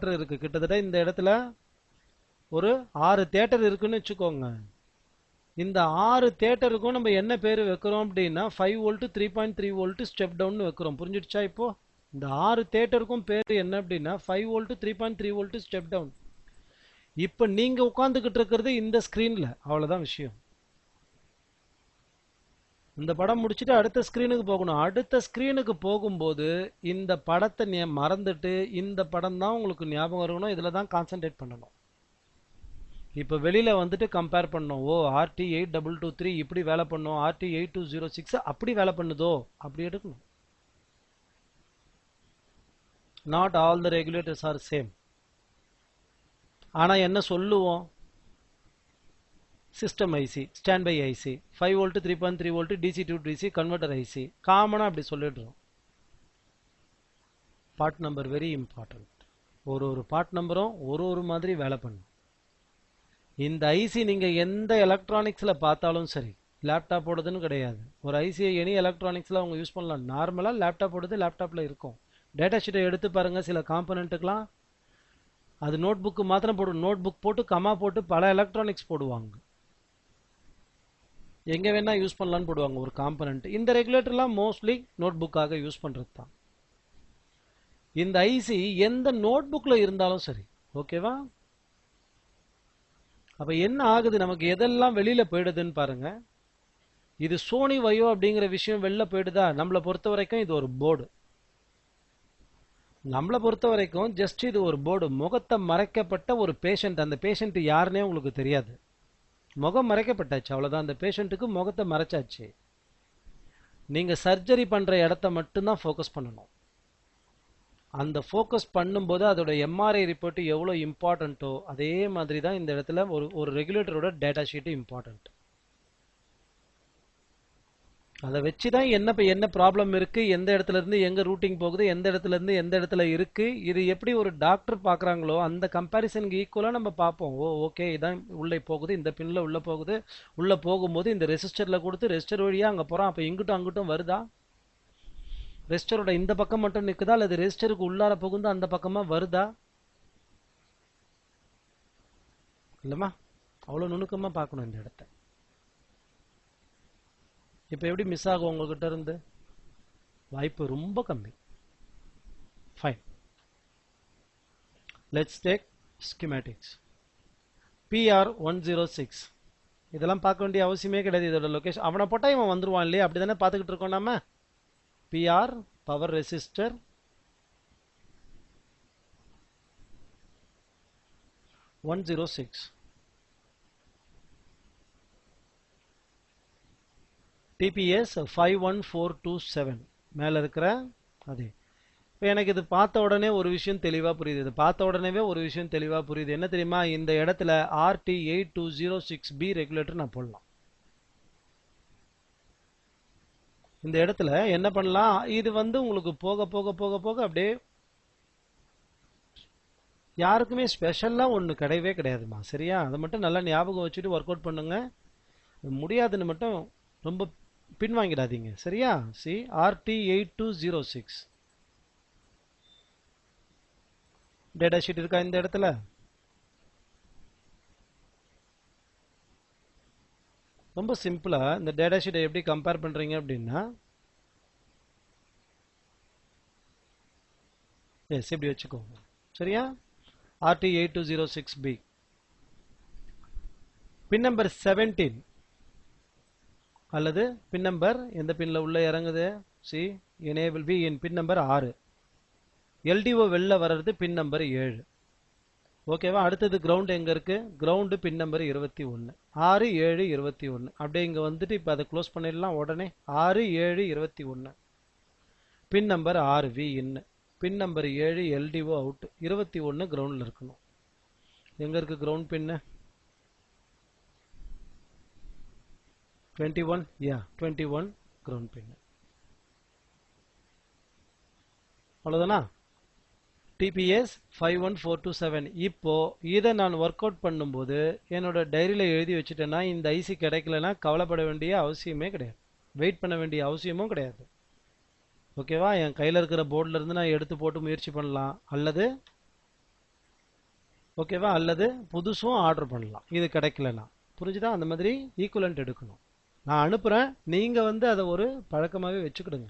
Theatre இருக்கு. கிட்டத்தட்ட இந்த இடத்துல ஒரு 6 தேட்டர் இருக்குன்னு வச்சுக்கோங்க. இந்த 6 தேட்டருக்கும் நம்ம என்ன பேர் வைக்கிறோம் அப்படின்னா 5 வோல்ட் 3.3 வோல்ட் ஸ்டெப் டவுன் வைக்கிறோம். புரிஞ்சிடுச்சா? இப்போ இந்த 6 தேட்டருக்கும் பேர் என்ன அப்படின்னா 5 வோல்ட் 3.3 வோல்ட் ஸ்டெப் டவுன். இப்போ நீங்க உட்கார்ந்துகிட்டு இருக்கிறது இந்த ஸ்கிரீன்ல, அவ்வளவுதான் விஷயம். இந்த படம் முடிச்சுட்டு அடுத்த ஸ்கிரீனுக்கு போகணும். அடுத்த ஸ்கிரீனுக்கு போகும்போது இந்த படத்தை மறந்துட்டு இந்த படம் தான் உங்களுக்கு ஞாபகம் இருக்கணும். இதுல தான் கான்சென்ட்ரேட் பண்ணணும். இப்போ வெளியில வந்துட்டு கம்பேர் பண்ணோம். ஓ RT 8223 இப்படி வேலை பண்ணோம், RT 8206 அப்படி வேலை பண்ணுதோ, அப்படி எடுக்கணும். Not all the regulators are same. ஆனா என்ன சொல்லுவோம்? System IC, stand by IC, 5 volt 3.3 volt DC to DC converter IC, காமனா அப்படி சொல்லிடுறோம். Part number very important. ஒரு பார்ட் நம்பரும் ஒரு மாதிரி வேலை பண்ணும். இந்த ஐசி நீங்க எந்த எலக்ட்ரானிக்ஸ்ல பார்த்தாலும் சரி, லேப்டாப் ஓடுதுன்னு கிடையாது. ஒரு ஐசியை எனி எலக்ட்ரானிக்ஸ்ல அவங்க யூஸ் பண்ணலாம். நார்மலா லேப்டாப் ஓடுது, லேப்டாப்ல இருக்கும். டேட்டா ஷீட்டை எடுத்து பாருங்க. சில காம்பனண்ட்டுக்கெல்லாம் அது நோட் புக்கு மாத்திரம் போடும். நோட் புக் போட்டு கமா போட்டு பல எலக்ட்ரானிக்ஸ் போடுவாங்க. எங்க வேணா யூஸ் பண்ணலான்னு போடுவாங்க ஒரு காம்பனண்ட். இந்த ரெகுலேட்டர்லாம் மோஸ்ட்லி நோட் புக்காக யூஸ் பண்றது தான். இந்த ஐசி எந்த நோட் புக்ல இருந்தாலும் சரி, ஓகேவா? அப்ப என்ன ஆகுது, நமக்கு எதெல்லாம் வெளியில போயிடுதுன்னு பாருங்க. இது சோனி வயோ அப்படிங்கிற விஷயம் வெளில போயிடுதா? நம்மளை பொறுத்த வரைக்கும் இது ஒரு போர்டு. நம்மளை பொறுத்த வரைக்கும் ஜஸ்ட் இது ஒரு போர்டு. முகத்தை மறைக்கப்பட்ட ஒரு பேஷண்ட். அந்த பேஷண்ட் யாருன்னே உங்களுக்கு தெரியாது. முகம் மறைக்கப்பட்டாச்சு, அவ்வளவுதான். அந்த பேஷண்ட்டுக்கு முகத்தை மறைச்சாச்சு. நீங்க சர்ஜரி பண்ற இடத்த மட்டும்தான் ஃபோக்கஸ் பண்ணணும். அந்த ஃபோக்கஸ் பண்ணும்போது அதோட எம்ஆர்ஐ ரிப்போர்ட் எவ்வளோ இம்பார்ட்டண்ட்டோ அதே மாதிரி தான் இந்த இடத்துல ஒரு ரெகுலேட்டரோட டேட்டா ஷீட் இம்பார்ட்டன்ட். அதை வச்சு தான் என்ன ப்ராப்ளம் இருக்கு, எந்த இடத்துல இருந்து எங்க ரூட்டிங் போகுது, எந்த இடத்துல இருந்து எந்த இடத்துல இருக்கு, இது எப்படி ஒரு டாக்டர் பார்க்குறாங்களோ அந்த கம்பேரிசனுக்கு ஈக்குவலாக நம்ம பார்ப்போம். ஓகே இதான் உள்ளே போகுது, இந்த பின்ல உள்ள போகுது, உள்ள போகும்போது இந்த ரெசிஸ்டர்ல கொடுத்து ரெசிஸ்டர் வழியா அங்கே போகிறோம். அப்போ இங்கிட்டும் அங்கிட்டும் வருதா? ரெசிஸ்டரோட இந்த பக்கம் மட்டும் நிற்குதா அல்லது ரெசிஸ்டருக்கு உள்ளார புகுந்து அந்த பக்கமா வருதா? இல்லைம்மா, அவ்வளோ நுணுக்கமாக பார்க்கணும் இந்த இடத்த. இப்போ எப்படி மிஸ் ஆகும் உங்ககிட்ட இருந்து? வாய்ப்பு ரொம்ப கம்மி. Fine, let's take schematics. PR106 இதெல்லாம் பார்க்க வேண்டிய அவசியமே கிடையாது. இதோட லொகேஷன் அவனை போட்டால் இவன் வந்துருவான் இல்லையா? அப்படி தானே பார்த்துக்கிட்டு இருக்கோம் நாம. PR பவர் ரெசிஸ்டர், (106) TPS 51427 மேல இருக்கிற அதே. இப்போ எனக்கு இது பார்த்த உடனே ஒரு விஷயம் தெளிவா புரியுது. இது பார்த்த உடனேவே ஒரு விஷயம் தெளிவா புரியுது. என்ன தெரியுமா? இந்த இடத்துல RT8206B ரெகுலேட்டர் நான் போடலாம். இந்த இடத்துல என்ன பண்ணலாம்? இது உங்களுக்கு போக போக போக போக அப்படியே யாருக்குமே ஸ்பெஷலா ஒண்ணு கிடையவே கிடையாதுமா. சரியா? அதை மட்டும் நல்லா ஞாபகம் வச்சுட்டு ஒர்க் அவுட் பண்ணுங்க. முடியாதுன்னு மட்டும் ரொம்ப பின்வாங்கிடாதீங்க. சரியா? சி RT8206 டேட்டா ஷீட் இருக்கா இந்த இடத்துல? ரொம்ப சிம்பிளா இந்த டேட்டா ஷீட்டை எப்படி கம்பேர் பண்றீங்க அப்படின்னா, எஸ் எப்படி வச்சுக்கோங்க. சரியா? RT8206B பின் நம்பர் 17 அல்லது பின் நம்பர் எந்த பின்ல உள்ள இறங்குது? C enable B in pin number 6. LDO வெளில வர்றது பின் நம்பர் 7. ஓகேவா? அடுத்தது கிரவுண்ட் எங்க இருக்கு? கிரவுண்டு பின் நம்பர் 21. 6 7 21 அப்படியே இங்க வந்துட்டு இப்ப அதை க்ளோஸ் பண்ணிடலாம் உடனே. 6 7 21 பின் நம்பர் 6 V இன், பின் நம்பர் 7 LDO அவுட், 21 கிரவுண்ட்ல இருக்கணும். எங்க இருக்கு கிரவுண்ட் பின்னு? 21. யா 21 கிரவுண்ட் பின். அவ்வளவுதானா? TPS 51427. இப்போ இதை நான் ஒர்க் அவுட் பண்ணும்போது என்னோட டைரியில எழுதி வச்சுட்டேன்னா இந்த ஐசி கிடைக்கலன்னா கவலைப்பட வேண்டிய அவசியமே கிடையாது. வெயிட் பண்ண வேண்டிய அவசியமும் கிடையாது. ஓகேவா? என் கையில் இருக்கிற போர்டில் இருந்து நான் எடுத்து போட்டு முயற்சி பண்ணலாம். அல்லது ஓகேவா, அல்லது புதுசும் ஆர்டர் பண்ணலாம் இது கிடைக்கலனா. புரிஞ்சுதா? அந்த மாதிரி ஈக்குவலண்ட் எடுக்கணும். நான் அனுப்புறேன், நீங்க அதை ஒரு பழக்கமாவே வச்சுக்கிடுங்க.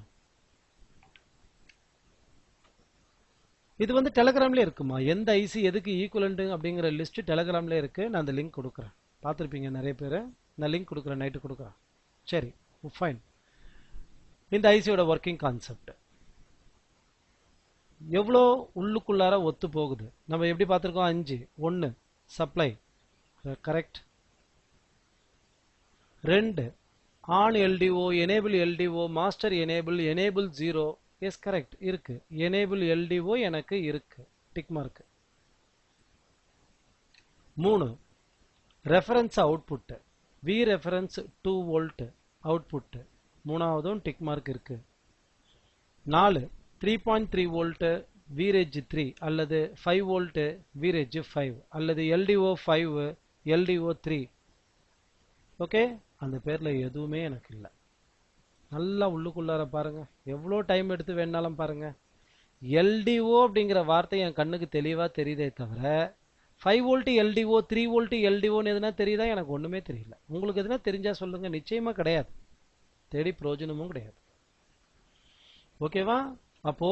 இது டெலகிராம்ல இருக்குமா, எந்த ஐசி எதுக்கு ஈக்குவலண்ட் அப்படிங்கிற லிஸ்ட் டெலகிராம்ல இருக்கு. நான் அந்த லிங்க் கொடுக்குறேன், பார்த்துருப்பீங்க நிறைய பேர். நான் லிங்க் கொடுக்குறேன், நைட்டு கொடுக்குறேன். சரி, ஃபைன். இந்த ஐசியோட ஒர்க்கிங் கான்செப்ட் எவ்வளோ உள்ளுக்குள்ளார ஒத்து போகுது நம்ம எப்படி பார்த்துருக்கோம். 5 1 supply correct. 2 on LDO, enable LDO, master enable, enable 0. Yes correct இருக்கு. எனேபிள் எல்டிஓ எனக்கு இருக்கு, tick mark. 3 reference output, V reference 2 volt output, மூணாவதும் டிக் மார்க் இருக்கு. 4 3.3 வோல்ட் வீரேஜ் 3 அல்லது 5 வோல்ட் வீரேஜ் 5 அல்லது எல்டிஓ 5 எல்டிஓ 3. ஓகே, அந்த பேர்ல எதுவுமே எனக்கு இல்லை. நல்லா உள்ளுக்குள்ளார பாருங்க, எவ்வளோ டைம் எடுத்து வேணாலும் பாருங்க. எல்டிஓ அப்படிங்கிற வார்த்தை என் கண்ணுக்கு தெளிவா தெரியுதே தவிர 5 வோல்ட் எல்டிஓ 3 வோல்ட் எல்டிஓன்னு எதுனா தெரியுதா? எனக்கு ஒண்ணுமே தெரியல. உங்களுக்கு எதுனா தெரிஞ்சா சொல்லுங்க. நிச்சயமா கிடையாது, தேடி பிரயோஜனமும் கிடையாது. ஓகேவா? அப்போ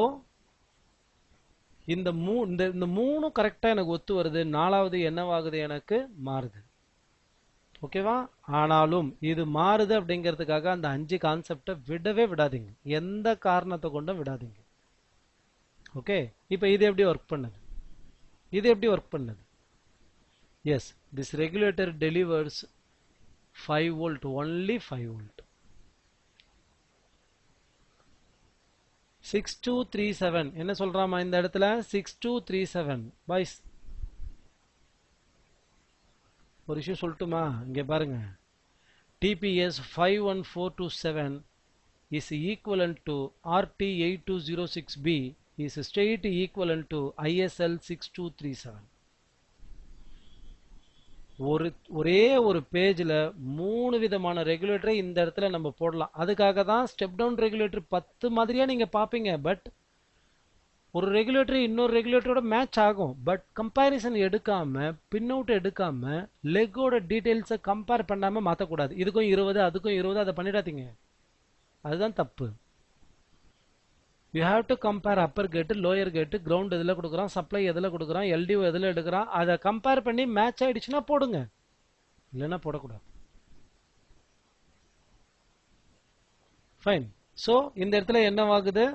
இந்த மூணும் கரெக்டா எனக்கு ஒத்து வருது. 4வது என்னவாகுது, எனக்கு மாறுது. ஓகேவா? ஆனாலும் இது மாறுது அப்படிங்கிறதுக்காக அந்த 5 கான்செப்டை விடவே விடாதீங்க, எந்த காரணத்தை கொண்டும் விடாதீங்க. ஓகே, இப்போ இது எப்படி ஒர்க் பண்ணுது, இது எப்படி ஒர்க் பண்ணுது? Yes, this regulator delivers 5 volt, only 5 volt. 6237 என்ன சொல்றாமா இந்த இடத்துல? 6237 பாய்ஸ். ஒரு விஷயம் சொல்லட்டுமா? இங்க பாருங்க, TPS 51427 is equivalent to RT8206B is straight equivalent to ISL 6237. ஒரே ஒரு பேஜ்ல 3 விதமான ரெகுலேட்டரை இந்த இடத்துல நம்ம போடலாம். அதுக்காக தான் ஸ்டெப் டவுன் ரெகுலேட்டர் 10 மாதிரியா நீங்க பாப்பீங்க. பட் ஒரு ரெகுலேட்டர் இன்னொரு ரெகுலேட்டரோட மேட்ச் ஆகும். பட் கம்பேரிசன் எடுக்காம, பின் அவுட் எடுக்காம, லெக்கோட டீடைல்ஸை கம்பேர் பண்ணாம மாற்றக்கூடாது. இதுக்கும் 20 அதுக்கும் 20 அதை பண்ணிடாதீங்க, அதுதான் தப்பு. You have to compare upper gate, lower கேட்டு, கிரவுண்ட் எதில் கொடுக்குறான், சப்ளை எதில் கொடுக்குறான், எல்டிஓ எதில் எடுக்கிறான், அதை கம்பேர் பண்ணி மேட்ச் ஆயிடுச்சுன்னா போடுங்க, இல்லைன்னா போடக்கூடாது. ஃபைன். ஸோ இந்த இடத்துல என்னவாகுது?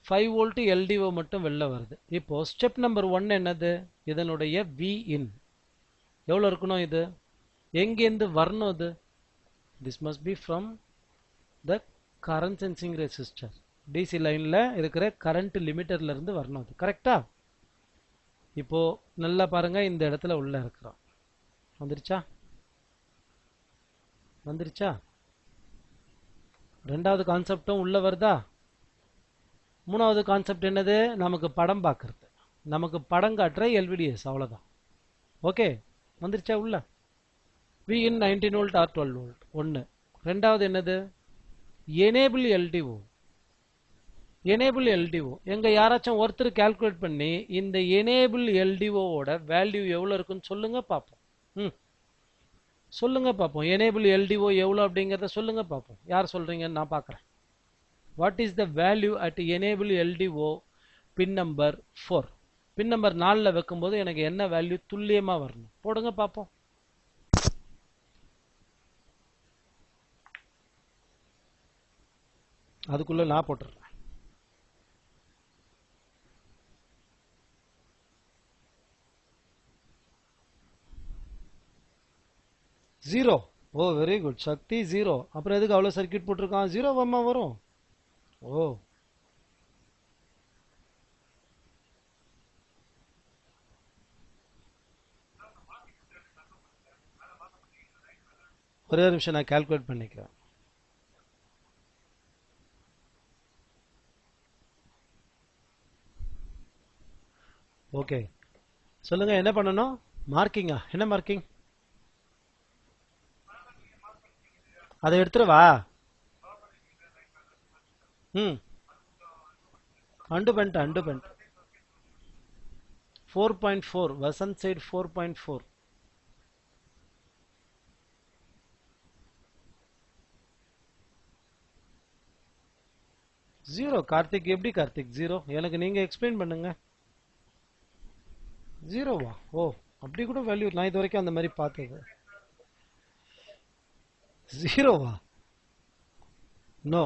5 வோல்ட் எல்டிஓ மட்டும் வெளில வருது. இப்போ ஸ்டெப் நம்பர் 1 என்னது? இதனுடைய வி இன் எவ்வளோ இருக்கணும்? இது எங்கேருந்து வரணும்? இது this must be from the current sensing resistor, DC லைன்ல இருக்கிற கரண்ட் லிமிட்டர்ல இருந்து வரணும். அது கரெக்டா? இப்போ நல்லா பாருங்க, இந்த இடத்துல உள்ள இருக்கிறோம். வந்துருச்சா? வந்துருச்சா? ரெண்டாவது கான்செப்டும் உள்ள வருதா? மூணாவது கான்செப்ட் என்னது? நமக்கு படம் பார்க்கறது, நமக்கு படம் காட்டுற எல்விடிஎஸ், அவ்வளவுதான். ஓகே, வந்துருச்சா உள்ள? V in 19 volt or 12 volt ஒன்று. ரெண்டாவது என்னது? Enable LTO. எனேபிள் எல்டிஓ எங்க யாராச்சும் ஒருத்தர் கால்குலேட் பண்ணி இந்த எனேபிள் எல்டிஓவோட வேல்யூ எவ்வளவு இருக்குன்னு சொல்லுங்க பார்ப்போம். சொல்லுங்க பார்ப்போம். எனேபிள் எல்டிஓ எவ்வளவு அப்படிங்கறத சொல்லுங்க பார்ப்போம். யார் சொல்றீங்கன்னு நான் பார்க்கறேன். What is the value at enable LDO pin number 4? Pin number 4ல வைக்கும்போது எனக்கு என்ன வேல்யூ துல்லியமா வரணும்? போடுங்க பார்ப்போம். அதுக்குள்ள நான் போட்டுறேன். ஜீரோ. ஓ வெரி குட் சக்தி, ஜீரோ. அப்புறம் எதுக்கு அவ்வளோ சர்க்கியூட் போட்டிருக்கான்? ஜீரோ அம்மா வரும். ஓ ஒரே நிமிஷம் நான் கால்குலேட் பண்ணிக்கிறேன். ஓகே சொல்லுங்க, என்ன பண்ணணும்? மார்க்கிங்கா? என்ன மார்க்கிங்? அதை எடுத்துட்டு வா. அண்டு பண்ணிட்டு 4.4. Vasant said 4.4. ஜீரோ. கார்த்திக் எப்படி கார்த்திக் ஜீரோ? எனக்கு நீங்க எக்ஸ்பிளைன் பண்ணுங்க. ஜீரோவா? ஓ, அப்படி கூட வேல்யூ நான் இது வரைக்கும் அந்த மாதிரி பார்த்தது. ஜீரோவா? நோ.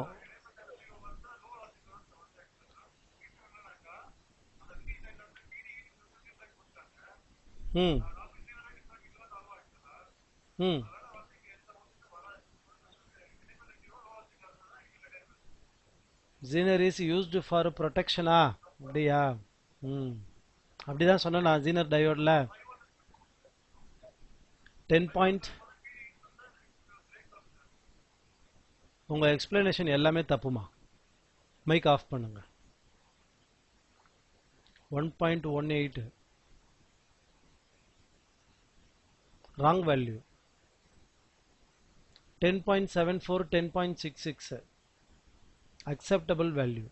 ம் ம் ஜீனர் இஸ் யூஸ்டு ஃபார் ப்ரொடெக்ஷனா? அப்படியா? ம் அப்படிதான் சொன்னேன் நான். ஜீனர் டயோட்ல 10 பாயிண்ட். உங்க எக்ஸ்பிளனேஷன் எல்லாமே தப்புமா. மைக் ஆஃப் பண்ணுங்க. 1.18 wrong value. 10.74, 10.66 acceptable value.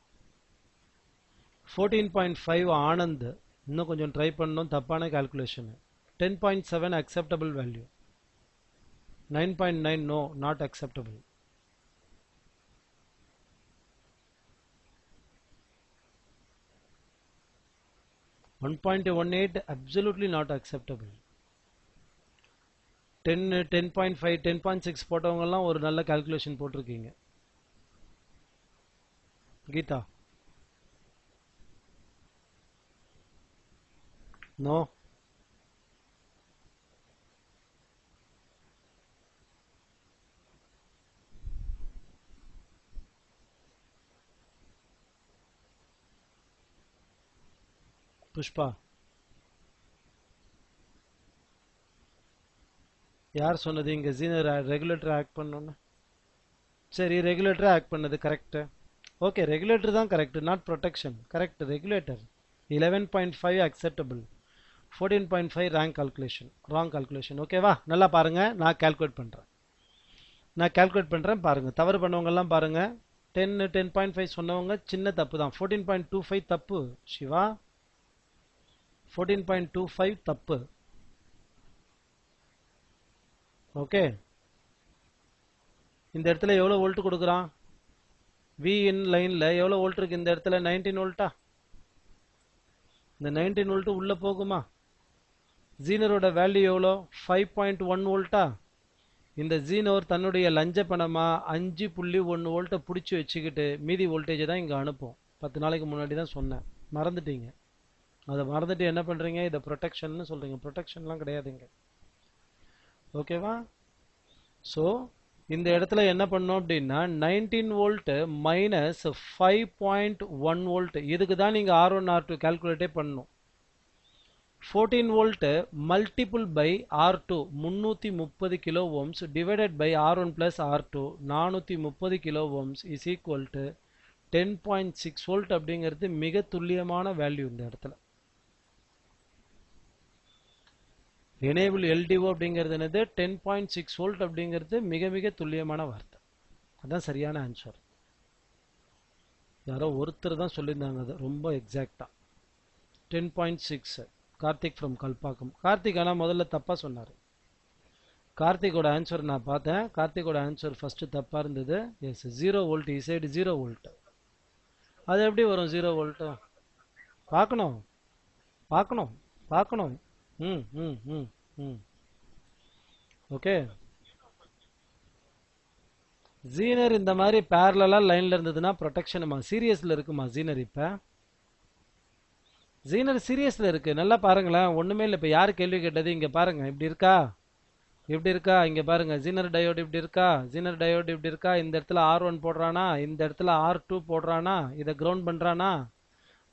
14.5 Anand இன்னும் கொஞ்சம் ட்ரை பண்ணணும், தப்பான calculation. 10.7 acceptable value. 9.9 no, not acceptable. $1.18 absolutely not acceptable. 10.5 10.6 போட்டவங்க எல்லாம் ஒரு நல்ல கால்குலேஷன் போட்டிருக்கீங்க. கீதா நோ. புஷ்பா யார் சொன்னது இங்க ஜீனர் ரெகுலேட்டர் ஆக்ட் பண்ணணும்னு? சரி, ரெகுலேட்டர் ஆக்ட் பண்ணது கரெக்ட். ஓகே, ரெகுலேட்டர் தான் correct, not protection. Correct, regulator. 11.5 acceptable. 14.5 wrong calculation. ஓகேவா? நல்லா பாருங்க, நான் கால்குலேட் பண்றேன். பாருங்க, தவறு பண்ணவங்க எல்லாம் பாருங்க. 10.5 சொன்னவங்க சின்ன தப்பு தான். 14.25 தப்பு சிவா. 14.25 தப்பு. ஓகே, இந்த இடத்துல எவ்வளவு வோல்ட் கொடுக்குறான்? வி இன் லைன்ல எவ்வளவு வோல்ட் இருக்கு இந்த இடத்துல? 19 வோல்ட்டா? இந்த 19 வோல்ட் உள்ள போகுமா? ஜீனரோட வேல்யூ எவ்வளோ? 5.1 வோல்ட்டா? இந்த ஜீனோர் தன்னுடைய லஞ்ச பணமா 5.1 வோல்ட்டை பிடிச்சி வச்சுக்கிட்டு மீதி வோல்டேஜை தான் இங்க அனுப்பும். 10 நாளைக்கு முன்னாடி தான் சொன்னேன், மறந்துட்டீங்க. அதை மறந்துட்டு என்ன பண்றீங்க? இதை ப்ரொடெக்ஷன் சொல்றீங்க. ப்ரொடெக்ஷன்லாம் கிடையாதுங்க. ஓகேவா? ஸோ இந்த இடத்துல என்ன பண்ணோம் அப்படின்னா 19 வோல்ட் மைனஸ் 5.1 வோல்ட். இதுக்கு தான் நீங்க R1 R2 கால்குலேட்டே பண்ணணும். 14 volt multiple by R2 330 kilo ohms divided by R1 plus R2 430 kilo ohms is equal to 10.6 volt. அப்படிங்கிறது மிக துல்லியமான வேல்யூ இந்த இடத்துல. எனேபிள் LDO அப்படிங்கிறது என்னது? 10.6 வோல்ட் அப்படிங்கிறது மிக மிக துல்லியமான வார்த்தை. அதான் சரியான ஆன்சர். யாரோ ஒருத்தர் தான் சொல்லியிருந்தாங்க அது ரொம்ப எக்ஸாக்டா. 10.6. கார்த்திக் ஃப்ரம் கல்பாக்கம். கார்த்திக் ஆனால் முதல்ல தப்பா சொன்னார். கார்த்திகோட ஆன்சர் நான் பார்த்தேன். கார்த்திகோட ஆன்சர் ஃபர்ஸ்ட் தப்பா இருந்தது. Yes, 0 volt. இசைடு 0 வோல்ட். அது எப்படி வரும் 0 வோல்ட்? பார்க்கணும். ஓகே, ஜீனர் இந்த மாதிரி பேரலா லைன்ல இருந்ததுன்னா ப்ரொடெக்ஷனுமா சீரியஸ்ல இருக்குமா? ஜீனர் இப்ப ஜீனர் சீரியஸ்ல இருக்கு. நல்லா பாருங்களேன், ஒண்ணுமே இல்லை. இப்ப யாரு கேள்வி கேட்டது? இங்க பாருங்க, இப்படி இருக்கா? இங்க பாருங்க, ஜீனர் டயோடு இப்படி இருக்கா? இந்த இடத்துல R1 போடுறானா, இந்த இடத்துல R2 போடுறானா, இதை கிரவுண்ட் பண்றானா,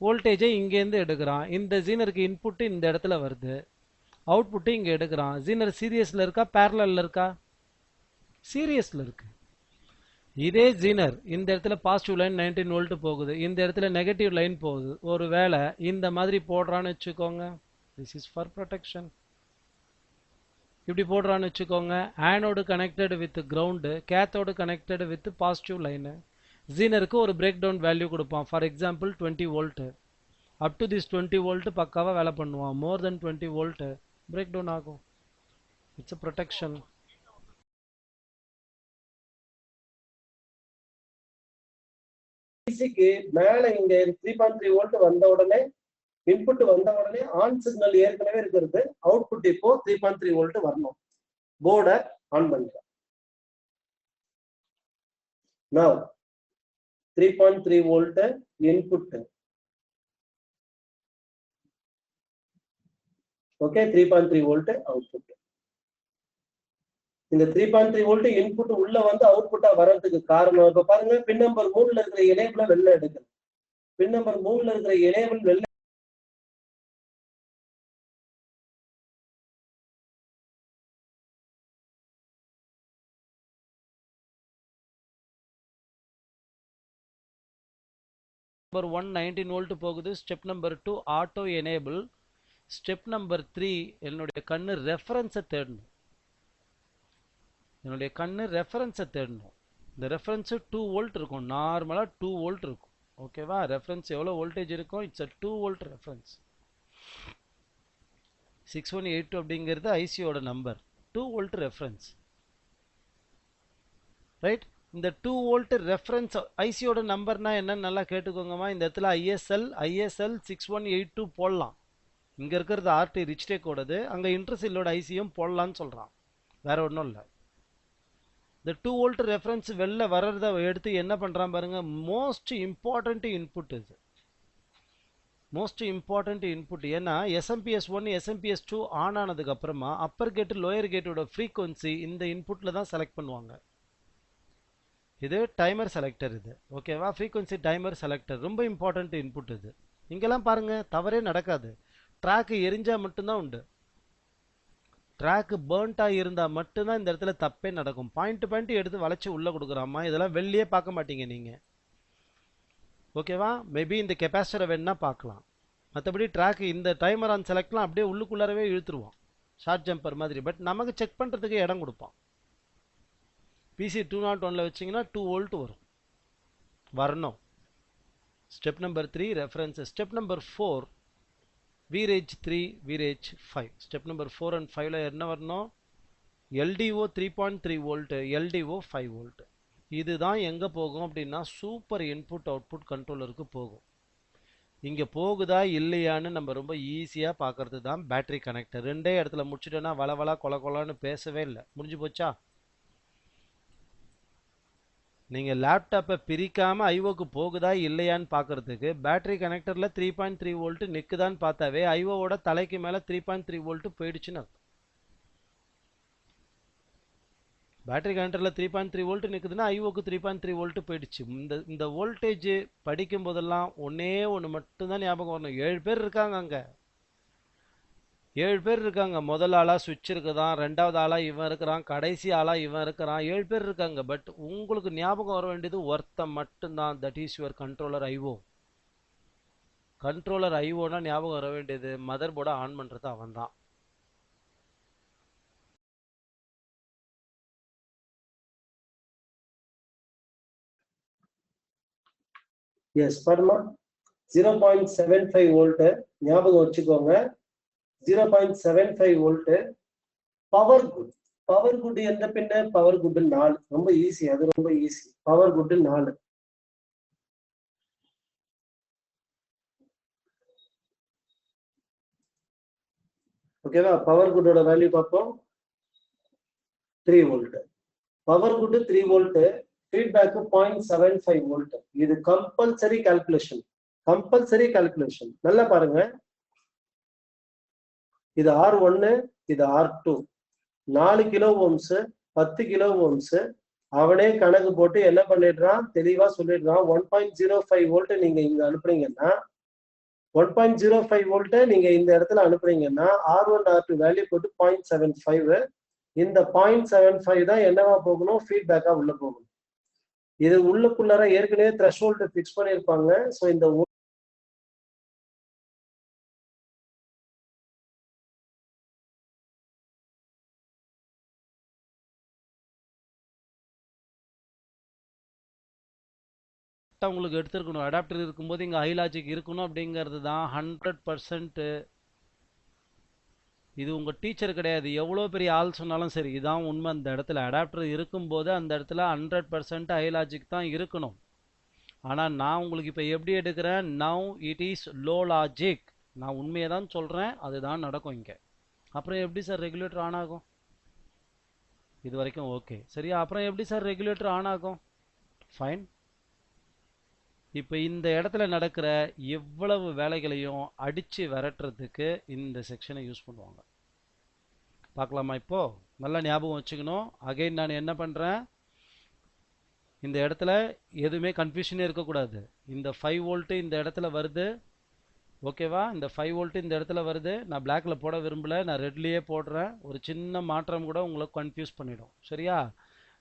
வோல்டேஜை இங்கேருந்து எடுக்கிறான். இந்த ஜீனருக்கு இன்புட் இந்த இடத்துல வருது, அவுட்புட் இங்க எடுக்கிறான். ஜீனர் சீரியஸ்ல இருக்கா பேரலல்ல இருக்கா? சீரியஸ்ல இருக்கு. இதே ஜீனர் இந்த இடத்துல பாசிட்டிவ் லைன் 19 வோல்ட் போகுது, இந்த இடத்துல நெகட்டிவ் லைன் போகுது. ஒருவேளை இந்த மாதிரி போடுறான்னு வச்சுக்கோங்க, திஸ் இஸ் ஃபார் ப்ரொடெக்ஷன். இப்படி போடுறான்னு வச்சுக்கோங்க, anode connected with ground, cathode connected with positive line. ஜீனருக்கு ஒரு பிரேக் டவுன் வேல்யூ கொடுப்பான். For example 20 volt. Up to this 20 volt பக்காவா வேலை பண்ணுவான். More then 20 volt break down ஆகும். It's a protection. டிசிக்கு மேல இங்க 3.3 வோல்ட் வந்த உடனே இன்புட் வந்த உடனே ஆன் சிக்னல் ஏற்கனவே இருக்கிறது, அவுட்புட் இப்போ 3.3 வோல்ட் வரணும். போர்டை ஆன் பண்ணுறேன். now 3.3 volt input. Okay, 3.3 volt output. இந்த 3.3 வோல்ட் இன்புட் உள்ள வந்து அவுட்புட்டா வர்றதுக்கு காரணம், இப்ப பாருங்க பின் நம்பர் 3ல இருக்கிற எனேபிள வெளில எடுக்கணும். பின் நம்பர் 3ல இருக்கிற எனேபிள் வெளில நம்பர் 1 19 வோல்ட் போகுது. Step number 2 auto enable. Step number 3 என்னுடைய கண்ணு ரெஃபரன்ஸை தேடணும். என்னுடைய கண்ணு ரெஃபரன்ஸை தேடணும். இந்த ரெஃபரன்ஸு 2 வோல்ட் இருக்கும். நார்மலாக 2 வோல்ட் இருக்கும். ஓகேவா? ரெஃபரன்ஸ் எவ்வளோ வோல்டேஜ் இருக்கும்? It's a 2 volt reference. 6182 அப்படிங்கிறது ஐசியோட நம்பர். 2 volt reference, right? இந்த 2 வோல்ட் ரெஃபரன்ஸ் ஐசியோட நம்பர்னா என்னன்னு நல்லா கேட்டுக்கோங்கம்மா. இந்த இடத்துல ஐஎஸ்எல் 6182 போடலாம். இங்கே இருக்கிறது ஆர்டி ரிச்டேக்கோடது, அங்கே இன்டர்சில்லோட ஐசியும் போடலான்னு சொல்கிறான். வேற ஒன்றும் இல்லை. இந்த 2 வோல்ட் ரெஃபரன்ஸ் வெளில வர்றத எடுத்து என்ன பண்ணுறான் பாருங்க. மோஸ்ட் இம்பார்ட்டன்ட் இன்புட் இது. Most important input. ஏன்னா எஸ்எம்பிஎஸ் 1 எஸ்எம்பிஎஸ் 2 ஆன் ஆனதுக்கு அப்புறமா அப்பர் கேட் லோயர் கேட்டோட ஃப்ரீக்வன்சி இந்த இன்புட்டில் தான் செலக்ட் பண்ணுவாங்க. இது டைமர் செலக்டர். இது ஓகேவா? ஃப்ரீக்வன்சி டைமர் செலக்டர் ரொம்ப இம்பார்ட்டன்ட் இன்புட் இது. இங்கெல்லாம் பாருங்க தவறே நடக்காது. ட்ராக் எரிஞ்சா மட்டும்தான் உண்டு. ட்ராக் பேர்ன்ட்டாக இருந்தால் மட்டும்தான் இந்த இடத்துல தப்பே நடக்கும். பாயிண்ட் எடுத்து வளைச்சி உள்ளே கொடுக்குறாமா. இதெல்லாம் வெளியே பார்க்க மாட்டீங்க நீங்கள். ஓகேவா? மேபி இந்த கெப்பாசிட்டரை வேணுன்னா பார்க்கலாம். மற்றபடி ட்ராக் இந்த டைமர் ஆன் செலக்ட்லாம் அப்படியே உள்ளுக்குள்ளாரவே இழுத்துருவோம், ஷார்ட் ஜம்பர் மாதிரி. பட் நமக்கு செக் பண்ணுறதுக்கு இடம் கொடுப்பான். பிசி 201ல் வச்சிங்கன்னா 2 வோல்ட் வரணும். Step number 3 reference. Step number 4 VRAGE 3 VRAGE 5. Step number 4 and 5ல என்ன வரணும்? LDO 3.3 volt, LDO 5 volt. இதுதான் எங்கே போகும் அப்படின்னா சூப்பர் இன்புட் அவுட்புட் கண்ட்ரோலருக்கு போகும். இங்கே போகுதா இல்லையான்னு நம்ம ரொம்ப ஈஸியாக பார்க்கறது தான் பேட்டரி கனெக்டர். ரெண்டே இடத்துல முடிச்சுட்டோன்னா வளவலா கொலன்னு பேசவே இல்லை, முடிஞ்சு போச்சா? நீங்கள் லேப்டாப்பை பிரிக்காமல் ஐஓக்கு போகுதா இல்லையான்னு பார்க்குறதுக்கு பேட்டரி கனெக்டரில் 3.3 வோல்ட் நிற்குதான்னு பார்த்தாவே ஐஓவோட தலைக்கு மேலே 3.3 வோல்ட் போயிடுச்சுன்னு அர்த்தம். பேட்டரி கனெக்டரில் 3.3 வோல்ட் நிற்குதுன்னா ஐஓக்கு 3.3 வோல்ட் போயிடுச்சு. இந்த வோல்டேஜ் படிக்கும் போதெல்லாம் ஒன்றே ஒன்று மட்டும்தான் ஞாபகம் வரணும். 7 பேர் இருக்காங்க அங்கே. 7 பேர் இருக்காங்க. முதல் ஆளாக சுவிட்ச் இருக்குதான், ரெண்டாவது ஆளாக இவன் இருக்கிறான், கடைசி ஆளாக இவன் இருக்கிறான். 7 பேர் இருக்காங்க. பட் உங்களுக்கு ஞாபகம் வர வேண்டியது ஒருத்தன் மட்டும்தான். That is your controller IO. Controller ஐஓனா ஞாபகம் வர வேண்டியது மதர் போர்டை ஆன் பண்ணுறது அவன் தான். எஸ் பர்மா 0.75 வோல்ட் ஞாபகம் வச்சுக்கோங்க. 0.75 volt power good. Power good எந்த பின்ன? Power good 4. ரொம்ப ஈஸி, அது ரொம்ப ஈஸி. Power good 4. ஓகேவா? பவர் குட்டோட வேல்யூ பார்ப்போம். 3 volt. Power good 3 volt, feedback 0.75 volt. இது கம்பல்சரி கால்குலேஷன். Compulsory calculation. நல்லா பாருங்க. இது R1, இது R2. 4 kilo ohms, 10 kilo ohms. அவனே கணக்கு போட்டு என்ன பண்ணிடுறான், தெளிவா சொல்லிடுறான். 1.05 வோல்ட் நீங்க இங்க அனுப்புறீங்கன்னா 1.05 வோல்ட் நீங்க இந்த இடத்துல அனுப்புறீங்கன்னா R1 R2 வேல்யூ போட்டு 0.75. இந்த 0.75 தான் என்னவா போகணும்? ஃபீட்பேக்கா உள்ள போகணும். இது உள்ளுக்குள்ளார ஏற்கனவே த்ரெஷ்ஹோல்ட் ஃபிக்ஸ் பண்ணியிருப்பாங்க. ஸோ இந்த கரெக்டாக உங்களுக்கு எடுத்துருக்கணும். அடாப்டர் இருக்கும்போது இங்கே ஹை லாஜிக் இருக்கணும் அப்படிங்கிறது தான் 100%. இது உங்கள் டீச்சர் கிடையாது, எவ்வளோ பெரிய ஆள் சொன்னாலும் சரி, இதான் உண்மை. அந்த இடத்துல அடாப்டர் இருக்கும்போது அந்த இடத்துல 100% ஹை லாஜிக் தான் இருக்கணும். ஆனால் நான் உங்களுக்கு இப்போ எப்படி எடுக்கிறேன், now it is low logic. நான் உண்மையை தான் சொல்கிறேன், அதுதான் நடக்கும் இங்கே. அப்புறம் எப்படி சார் ரெகுலேட்டர் ஆன் ஆகும்? இது வரைக்கும் ஓகே சரியா? அப்புறம் எப்படி சார் ரெகுலேட்டர் ஆன் ஆகும்? ஃபைன். இப்போ இந்த இடத்துல நடக்கிற எவ்வளவு வேலைகளையும் அடித்து விரட்டுறதுக்கு இந்த செக்ஷனை யூஸ் பண்ணுவாங்க. பார்க்கலாமா? இப்போ நல்லா ஞாபகம் வச்சுக்கணும். அகைன் நான் என்ன பண்ணுறேன், இந்த இடத்துல எதுவுமே கன்ஃபியூஷனே இருக்கக்கூடாது. இந்த 5 வோல்ட்டு இந்த இடத்துல வருது, ஓகேவா? இந்த 5 வோல்ட்டு இந்த இடத்துல வருது. நான் பிளாக்ல போட விரும்பல, நான் ரெட்லேயே போடுறேன். ஒரு சின்ன மாற்றம் கூட உங்களை கன்ஃபியூஸ் பண்ணிடும், சரியா?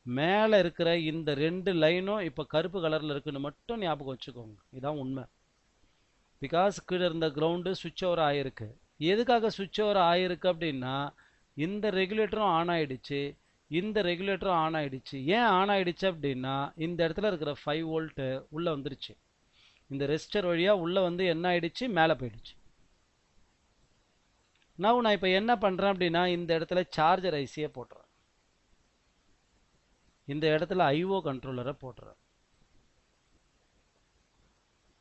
மேலே இருக்கிற இந்த 2 லைனும் இப்போ கருப்பு கலரில் இருக்குன்னு மட்டும் ஞாபகம் வச்சுக்கோங்க. இதுதான் உண்மை. பிகாஸ் கீழே இருந்த கிரவுண்டு சுவிட்ச் ஓவர் ஆகிருக்கு. எதுக்காக சுவிட்ச் ஓவர் ஆகிருக்கு அப்படின்னா, இந்த ரெகுலேட்டரும் ஆன் ஆகிடுச்சு, இந்த ரெகுலேட்டரும் ஆன் ஆகிடுச்சு. ஏன் ஆன் ஆகிடுச்சு அப்படின்னா, இந்த இடத்துல இருக்கிற 5 வோல்ட்டு உள்ளே வந்துருச்சு. இந்த ரெசிஸ்டர் வழியாக உள்ளே வந்து என்ன ஆகிடுச்சு, மேலே போயிடுச்சு. நான் இப்போ என்ன பண்ணுறேன் அப்படின்னா, இந்த இடத்துல சார்ஜர் ஐசியை போட்டுறேன், இந்த இடத்துல ஐஓ கண்ட்ரோலரை போட்டுறேன்.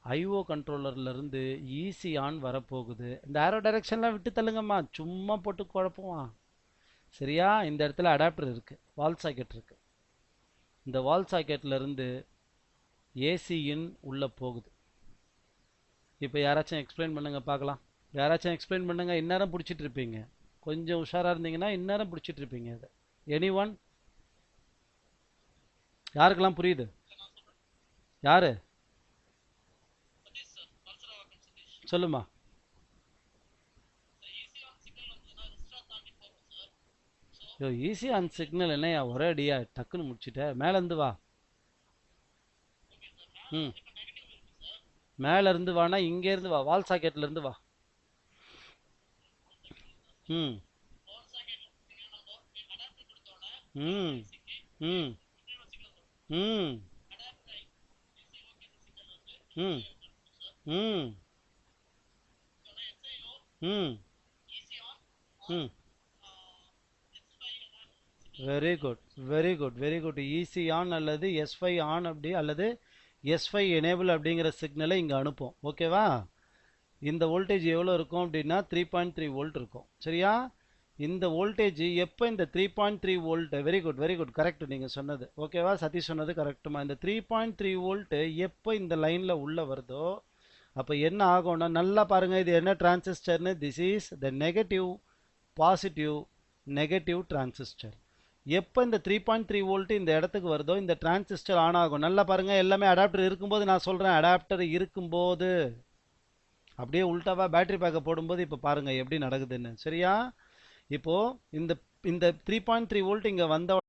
ஐஓ கண்ட்ரோலர்லேருந்து ஈஸி ஆன் வரப்போகுது. இந்த ஆரோ டைரக்ஷன்லாம் விட்டு தள்ளுங்கம்மா, சும்மா போட்டு குழப்பமா, சரியா? இந்த இடத்துல அடாப்டர் இருக்குது, வால் சாக்கெட் இருக்குது. இந்த வால் சாக்கெட்லேருந்து ஏசி இன் உள்ளே போகுது. இப்போ யாராச்சும் எக்ஸ்பிளைன் பண்ணுங்க பார்க்கலாம். யாராச்சும் எக்ஸ்பிளைன் பண்ணுங்க. இந்நேரம் பிடிச்சிட்டு இருப்பீங்க, கொஞ்சம் உஷாராக இருந்தீங்கன்னா இந்நேரம் பிடிச்சிட்டு இருப்பீங்க. இது எனி ஒன்? யாருக்கெல்லாம் புரியுது? யாரு சொல்லுமா? யோ, ஈஸி ஆன் சிக்னல் என்னையா ஒரே அடியா டக்குன்னு முடிச்சுட்ட? மேலேருந்து வா. ம், மேலேருந்து வானா இங்கேருந்து வா, வால் சாக்கெட்லேருந்து வா. ம் ம் ம் ம் ம் ம் ம் ம் very good, very good, very good. Easy on அல்லது S5 ஆன் அப்படி அல்லது S5 எனேபிள் அப்படிங்கிற சிக்னலை இங்கே அனுப்போம், ஓகேவா? இந்த வோல்டேஜ் எவ்வளோ இருக்கும் அப்படின்னா 3.3 வோல்ட் இருக்கும், சரியா? இந்த வோல்டேஜ் எப்போ இந்த 3.3 volt, very good, very good, correct நீங்கள் சொன்னது, ஓகேவா? சதீஷ் சொன்னது கரெக்டுமா? இந்த 3.3 வோல்ட் எப்போ இந்த லைனில் உள்ள வருதோ அப்போ என்ன ஆகும்னா, நல்லா பாருங்கள், இது என்ன டிரான்சிஸ்டர்னு. This is the negative positive negative transistor. எப்போ இந்த 3.3 வோல்ட் இந்த இடத்துக்கு வருதோ இந்த டிரான்சிஸ்டர் ஆன் ஆகும். நல்லா பாருங்க, எல்லாமே அடாப்டர் இருக்கும்போது நான் சொல்றேன், அடாப்டர் இருக்கும்போது. அப்படியே உல்டாவா பேட்டரி பேக்கை போடும்போது இப்போ பாருங்க எப்படி நடக்குதுன்னு, சரியா? இப்போ இந்த இந்த 3.3 வோல்ட் இங்க வந்த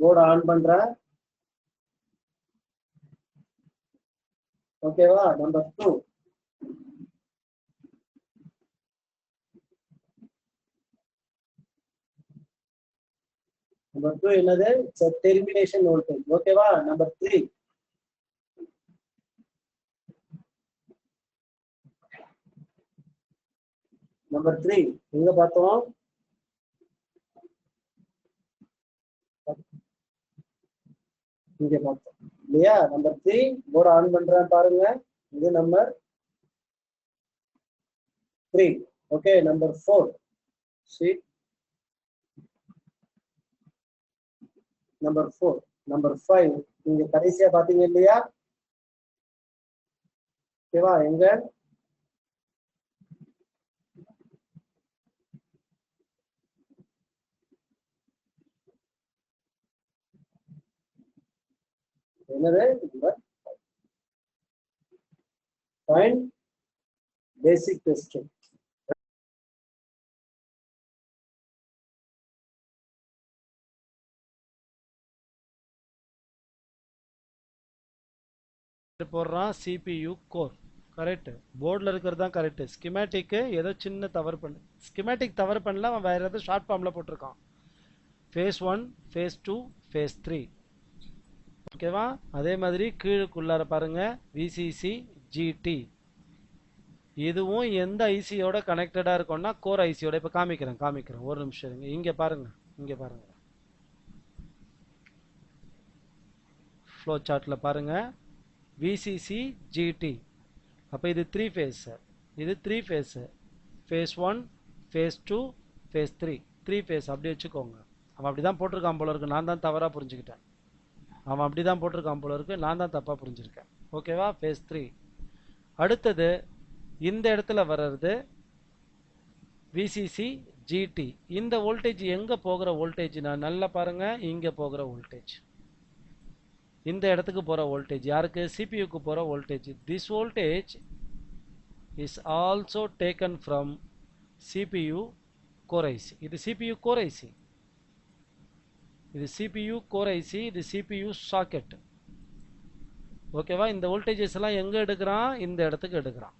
போர்டு ஆன் பண்றேன், ஓகேவா? நம்பர் 2, நம்பர் 2 என்னது? டெர்மினேஷன் வோல்டேஜ், ஓகேவா? நம்பர் 3, நம்பர் 3 எங்க பார்த்தோம்? இங்க பார்த்தோம் இல்லையா? நம்பர் 3 போர்டு ஆன் பண்றேன் பாருங்க, இது number 3, okay? Number 4, see, number 4, number 5 நீங்க கடைசியா பாத்தீங்க இல்லையா? ஓகேவா? எங்க என்னது? ஃபைண்ட் பேசிக் டெஸ்ட். போடுறான் CPU கோர், கரெக்ட். போர்டில் இருக்கிறது தான் கரெக்ட். ஸ்கிமேட்டிக்கு ஏதோ சின்ன தவறு பண்ணு. ஸ்கிமேட்டிக் தவறு பண்ணல, அவன் வேற ஏதோ ஷார்ட் ஃபார்மில் போட்டிருக்கான். Phase 1, phase 2, phase 3. ஓகேவா? அதே மாதிரி கீழுக்குள்ளார பாருங்க விசிசி ஜிடி. இதுவும் எந்த ஐசியோட கனெக்டடாக இருக்கும்னா கோர் ஐசியோட. இப்போ காமிக்கிறேன் ஒரு நிமிஷம் இருங்க. இங்கே பாருங்க ஃப்ளோ சார்ட்டில் பாருங்க விசிசி ஜிடி. அப்போ இது 3 ஃபேஸ், இது 3 phase. Phase 1, phase 2, phase 3 phase அப்படி வச்சுக்கோங்க. அவன் அப்படி தான் போட்டிருக்கான் போல இருக்கு, நான் தான் தவறாக புரிஞ்சுக்கிட்டேன். அவன் அப்படி தான் போட்டிருக்கான் போல இருக்கு, நான் தான் தப்பாக புரிஞ்சிருக்கேன். ஓகேவா? ஃபேஸ் 3. அடுத்தது இந்த இடத்துல வர்றது விசிசி ஜிடி. இந்த வோல்டேஜ் எங்கே போகிற வோல்டேஜ்? நான் நல்லா பாருங்க, இங்கே போகிற வோல்டேஜ், இந்த இடத்துக்கு போகிற வோல்டேஜ். யாருக்கு? சிபியூக்கு போகிற voltage. This voltage is also taken from CPU core IC. இது சிபியூ கோர் ஐசி, இது சிபியூ கோர் ஐசி, இது சிபியூ சாக்கெட். ஓகேவா? இந்த வோல்டேஜஸ் எல்லாம் எங்க எடுக்கிறான்? இந்த இடத்துக்கு எடுக்கிறான்.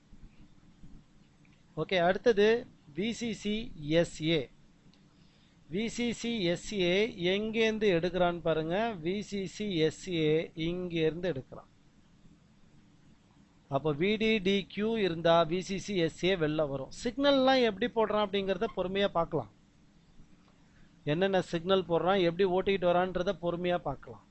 ஓகே. அடுத்தது விசிசி எஸ்ஏ. விசிசி எஸ்ஏ எங்கேருந்து எடுக்கிறான்னு பாருங்க. விசிசி எஸ்ஏ இங்கேருந்து எடுக்கிறான். அப்போ விடிடிக்யூ இருந்தா விசிசி எஸ்ஏ வெளில வரும். சிக்னல்லாம் எப்படி போடுறான் அப்படிங்கிறத பொறுமையாக பார்க்கலாம். என்னென்ன சிக்னல் போடுறான், எப்படி ஓட்டிக்கிட்டு வரான்றத பொறுமையாக பார்க்கலாம்.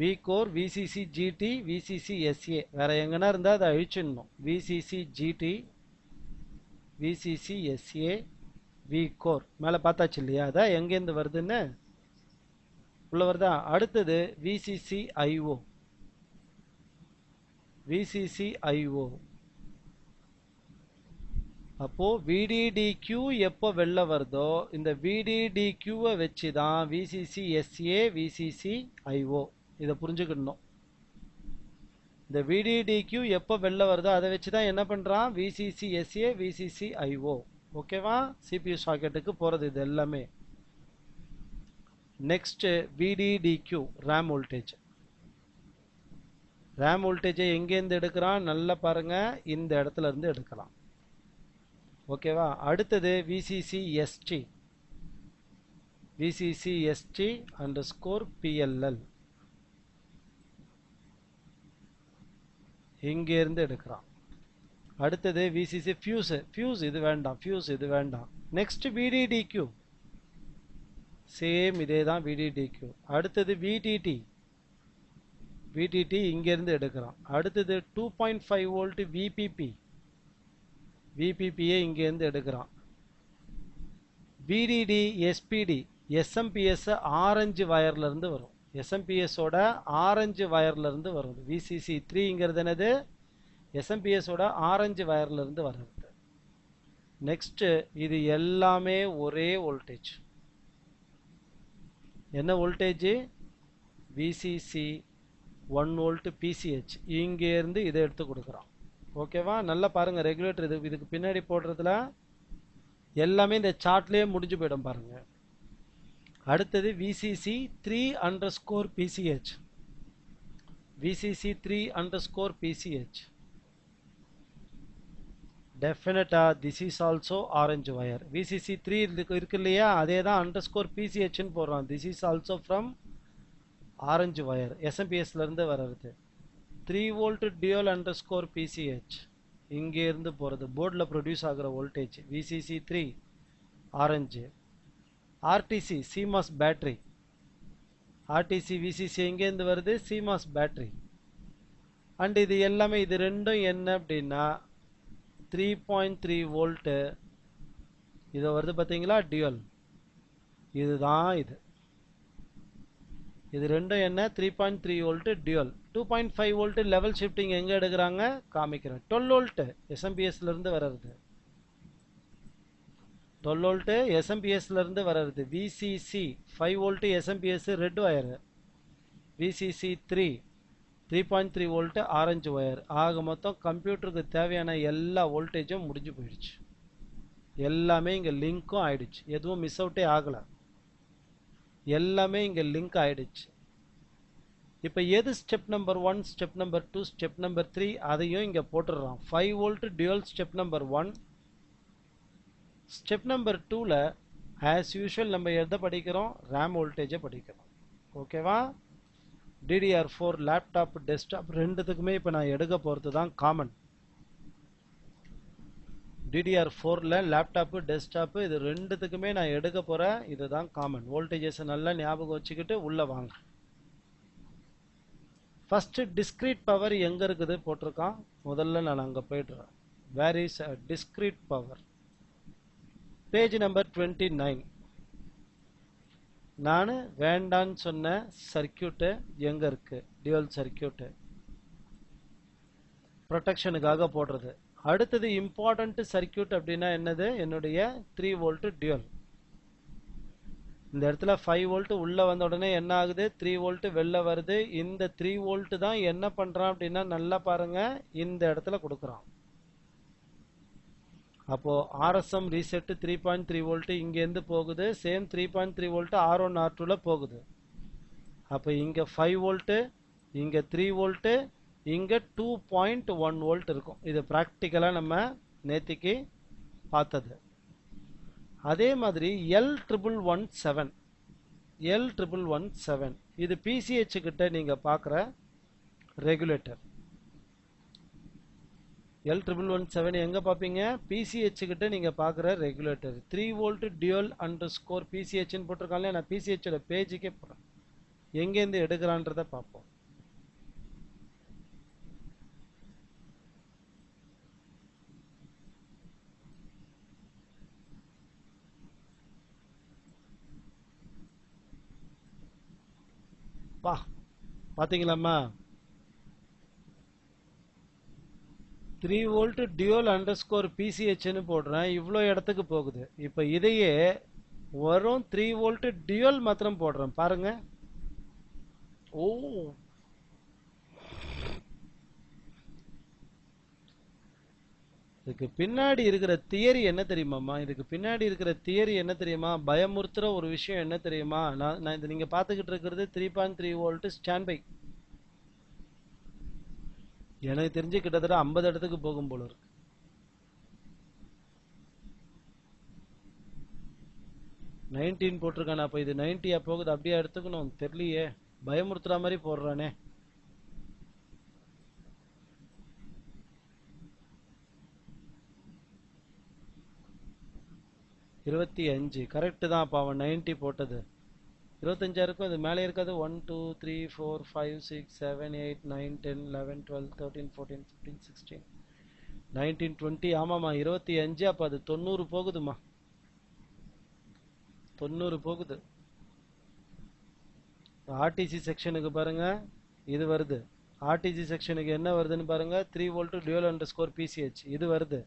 V core, VCC GT, VCC SA. வேற எங்கன்னா இருந்தால் அதை அழிச்சிடணும். VCC GT, VCC SA, V core. மேலே பார்த்தாச்சு இல்லையா? அதான் எங்கேருந்து வருதுன்னு உள்ள வருதா? அடுத்தது விசிசி ஐஓ. விசிசி ஐஓ. அப்போ விடிடிக்யூ எப்போ வெளில வருதோ இந்த விடிடிக்யூவை வச்சு தான் விசிசி எஸ்ஏ, விசிசி ஐஓ. இதை புரிஞ்சுக்கணும். இந்த விடிடிக்யூ எப்போ வெளில வருதோ அதை வச்சு தான் என்ன பண்ணுறான்? VCC SA, VCC IO. ஓகேவா? சிபியூ சாக்கெட்டுக்கு போகிறது இது எல்லாமே. Next VDDQ RAM voltage. RAM வோல்டேஜை எங்கேருந்து எடுக்கிறான்? நல்லா பாருங்க, இந்த இடத்துல இருந்து எடுக்கலாம். ஓகேவா? அடுத்தது விசிசி எஸ்டி. விசிசி எஸ்டி அண்டர்ஸ்கோர் பிஎல்எல் இங்கேருந்து எடுக்கிறான். அடுத்தது விசிசி ஃபியூஸ். ஃபியூஸ் இது வேண்டாம், ஃபியூஸ் இது வேண்டாம். நெக்ஸ்ட் விடிடிக்யூ. சேம் இதே தான் விடிடிக்யூ. அடுத்தது விடிடி. விடிடி இங்கேருந்து எடுக்கிறான். அடுத்தது 2.5 வோல்ட் விபிபி. விபிபியை இங்கேருந்து எடுக்கிறான். விடிடி எஸ்பிடி. எஸ்எம்பிஎஸ் ஆரஞ்சு வயர்லேருந்து வரும். எஸ்எம்பிஎஸோட ஆரஞ்சு வயர்லேருந்து வரும். விசிசி 3ங்கிறது என்னது? எஸ்எம்பிஎஸோட ஆரஞ்சு வயர்லேருந்து வர்றது. நெக்ஸ்ட் இது எல்லாமே ஒரே வோல்டேஜ். என்ன வோல்டேஜ்? விசிசி 1 volt PCH. இங்கேருந்து இதை எடுத்து கொடுக்குறான். ஓகேவா? நல்லா பாருங்க ரெகுலேட்டர். இதுக்கு பின்னாடி போடுறதுல எல்லாமே இந்த சார்ட்லேயே முடிஞ்சு போயிடும் பாருங்க. அடுத்தது VCC 3 underscore PCH. VCC 3 underscore PCH. டெஃபினட்டா this is also orange wire. VCC 3 இருக்கு இல்லையா? அதே தான் அண்டர்ஸ்கோர் பிசிஹெச்னு போடுறான். This is also from orange wire. எஸ்எம்பிஎஸ்ல இருந்து வர்றது. 3 வோல்ட் டியூல் அண்டர்ஸ்கோர் பிசிஹெச் இங்கே இருந்து போகிறது. போர்டில் ப்ரொடியூஸ் ஆகிற voltage VCC 3 orange. RTC CMOS battery. RTC VCC எங்கேருந்து வருது? CMOS battery. அண்ட் இது எல்லாமே இது ரெண்டும் என்ன அப்படின்னா 3.3 வோல்ட்டு. இது வருது பார்த்தீங்களா? டியூல். இதுதான் இது. இது ரெண்டும் என்ன? 3.3 volt dual. 2.5 volt level shifting எங்கே எடுக்கிறாங்க? காமிக்கிறேன். 12 வோல்ட் எஸ்எம்பிஎஸ்லேருந்து வர்றது. 12 வோல்ட் எஸ்எம்பிஎஸ்லேருந்து வர்றது. VCC 5 volt SMPS red wire. VCC 3.3 volt orange wire. ஆக மொத்தம் கம்ப்யூட்டருக்கு தேவையான எல்லா வோல்டேஜும் முடிஞ்சு போயிடுச்சு. எல்லாமே இங்கே லிங்க்கும் ஆயிடுச்சு. எதுவும் மிஸ் அவுட்டே ஆகலை. எல்லாமே இங்கே லிங்க் ஆயிடுச்சு. இப்போ எது step number 1, step number 2, step number 3 அதையும் இங்கே போட்டுடுறோம். 5 volt dual step number 1. Step number 2ல ஆஸ் யூஷுவல் நம்ம எதை படிக்கிறோம்? ரேம் வோல்டேஜை படிக்கிறோம். ஓகேவா? DDR4 லேப்டாப் டெஸ்க்டாப் ரெண்டுத்துக்குமே இப்போ நான் எடுக்க போகிறது தான் காமன். DDR4ல லேப்டாப்பு டெஸ்க்டாப்பு இது ரெண்டுத்துக்குமே நான் எடுக்க போகிறேன். இதுதான் காமன். வோல்டேஜஸை நல்லா ஞாபகம் வச்சுக்கிட்டு உள்ளே வாங்க. ஃபஸ்ட்டு டிஸ்க்ரீட் பவர் எங்கே இருக்குது போட்டிருக்கான். முதல்ல நான் அங்கே போய்ட்டுறேன். Where is discrete power? Page number 29. நான் வேண்டான்னு சொன்ன சர்க்கியூட்டு எங்கே இருக்குது? டியூவல் சர்க்கியூட்டு ப்ரொடெக்ஷனுக்காக போடுறது. அடுத்தது இம்பார்ட்டன்ட் சர்க்கியூட் அப்படின்னா என்னது? என்னுடைய 3 வோல்ட் டியூவல். இந்த இடத்துல 5 வோல்ட் உள்ள வந்த உடனே என்ன ஆகுது? 3 வோல்ட் வெளில வருது. இந்த 3 வோல்ட் தான் என்ன பண்றான் அப்படின்னா நல்லா பாருங்க, இந்த இடத்துல கொடுக்குறான். அப்போ RSM ரீசெட் 3.3 வோல்ட் இங்கேருந்து போகுது. சேம் 3.3 வோல்ட் R1 R2ல போகுது. அப்போ இங்க 5 வோல்ட், இங்க 3 வோல்ட், இங்க 2.1 வோல்ட் இருக்கும். இது பிராக்டிக்கலா நம்ம நேத்திக்கு பார்த்தது. அதே மாதிரி L1117 இது PCH கிட்ட நீங்க பார்க்குற ரெகுலேட்டர். L1117 எங்க பார்ப்பீங்க? PCH கிட்ட நீங்க பார்க்குற ரெகுலேட்டர். 3 வோல்ட் டியூவல் அண்டர்ஸ்கோர் PCHன்னு போட்டிருக்காங்க. நான் PCHோட பேஜுக்கே போகிறேன். எங்கேருந்து எடுக்கிறான்றதை பார்ப்போம். பாத்தீங்களாமா? 3 வோல்ட் டியூவல் அண்டர்ஸ்கோர் PCHன்னு போடுறேன். இவ்வளோ இடத்துக்கு போகுது. இப்போ இதையே வரும் 3 வோல்ட் டியூவல் மாத்திரம் போடுறேன். பாருங்க. ஓ, இதுக்கு பின்னாடி இருக்கிற தியரி என்ன தெரியுமாம்மா? இதுக்கு பின்னாடி இருக்கிற தியரி என்ன தெரியுமா? பயமுறுத்துற ஒரு விஷயம் என்ன தெரியுமா? நான் இது நீங்க பார்த்துக்கிட்டு இருக்கிறது 3.3 வோல்ட் ஸ்டாண்ட் பை. எனக்கு தெரிஞ்சு கிட்டத்தட்ட 50 இடத்துக்கு போகும் போல இருக்கு. நைன்டீன் போட்டிருக்கானே, அப்ப இது 90 போகுது. அப்படியே எடுத்துக்கணும். தெரியலையே, பயமுறுத்துற மாதிரி போடுறானே. இருபத்தி 5 கரெக்ட் தான். அப்போ அவன் 90 போட்டது 25 இருக்கும். அது மேலே இருக்காது. 1 2 3 4 5 6 7 8 9 10 11 12 13 14 15 16 19 20. ஆமாம்மா 25. அப்போ அது 90 போகுதுமா. 90 போகுது. RTC செக்ஷனுக்கு பாருங்க, இது வருது. RTC செக்ஷனுக்கு என்ன வருதுன்னு பாருங்க. 3 வோல்ட் டியூவல் அண்டர்ஸ்கோர் PCH இது வருது.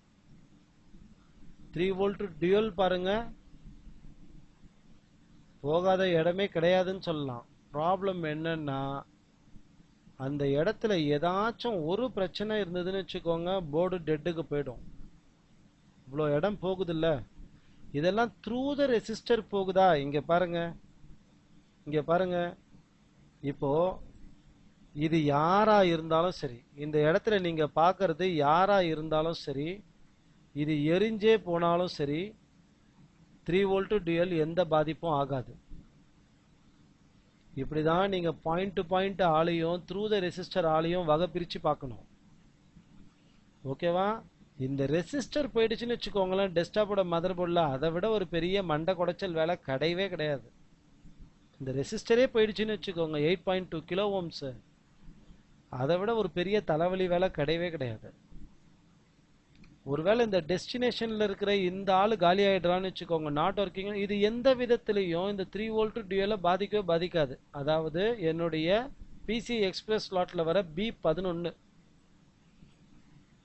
3 வோல்ட் டியூவல் பாருங்க, போகாத இடமே கிடையாதுன்னு சொல்லலாம். ப்ராப்ளம் என்னன்னா, அந்த இடத்துல ஏதாச்சும் ஒரு பிரச்சனை இருந்ததுன்னு வச்சுக்கோங்க, போர்டு டெட்டுக்கு போயிடும். இவ்வளோ இடம் போகுதுல்ல, இதெல்லாம் த்ரூ த ரெசிஸ்டர் போகுதா? இங்க பாருங்க, இங்க பாருங்க. இப்போ இது யாரா இருந்தாலும் சரி, இந்த இடத்துல நீங்க பாக்குறது யாரா இருந்தாலும் சரி, இது எரிஞ்சே போனாலும் சரி, 3 வோல்ட் டியூவல் எந்த பாதிப்பும் ஆகாது. இப்படிதான் நீங்க பாயிண்ட் டு பாயிண்ட் ஆளையும் த்ரூ த ரெசிஸ்டர் ஆளையும் வகை பிரிச்சு பார்க்கணும். ஓகேவா? இந்த ரெசிஸ்டர் போயிடுச்சுன்னு வச்சுக்கோங்களேன், டெஸ்க்டாப்போட மதர் போர்டில் அதை விட ஒரு பெரிய மண்டை குடைச்சல் வேலை கிடையவே கிடையாது. இந்த ரெசிஸ்டரே போயிடுச்சுன்னு வச்சுக்கோங்க, 8.2 கிலோ ஓம்ஸ், அதை விட ஒரு பெரிய தலைவலி வேலை கிடையவே கிடையாது. ஒருவேளை இந்த டெஸ்டினேஷன்ல இருக்கிற இந்த ஆளு காலி ஆயிடுறான்னு வச்சுக்கோங்க, நாட் ஒர்க்கிங், இது எந்த விதத்திலையும் இந்த 3 வோல்ட் டியூவலை பாதிக்கவே பாதிக்காது. அதாவது என்னுடைய பிசி எக்ஸ்பிரஸ் ஸ்லாட்ல வர B11,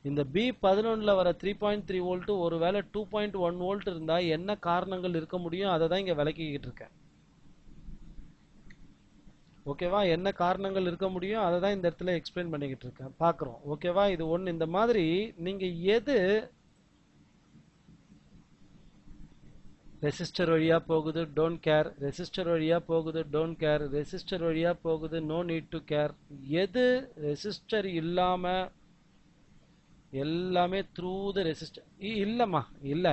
இந்த B11ல வர 3.3 வோல்ட் ஒருவேளை 2.1 வோல்ட் இருந்தா என்ன காரணங்கள் இருக்க முடியும், அதை தான் இங்க விளக்கிக்கிட்டு இருக்கேன். ஓகேவா? என்ன காரணங்கள் இருக்க முடியும், அதை தான் இந்த இடத்துல எக்ஸ்பிளைன் பண்ணிக்கிட்டு இருக்கேன். பார்க்குறோம். ஓகேவா? இது ஒன்று. இந்த மாதிரி நீங்க எது ரெசிஸ்டர் வழியா போகுது, டோன்ட் கேர். ரெசிஸ்டர் வழியா போகுது, டோன்ட் கேர். ரெசிஸ்டர் வழியா போகுது, நோ நீட் டு கேர். எது ரெசிஸ்டர் இல்லாம எல்லாமே த்ரூ த ரெசிஸ்டர் இல்லம்மா, இல்ல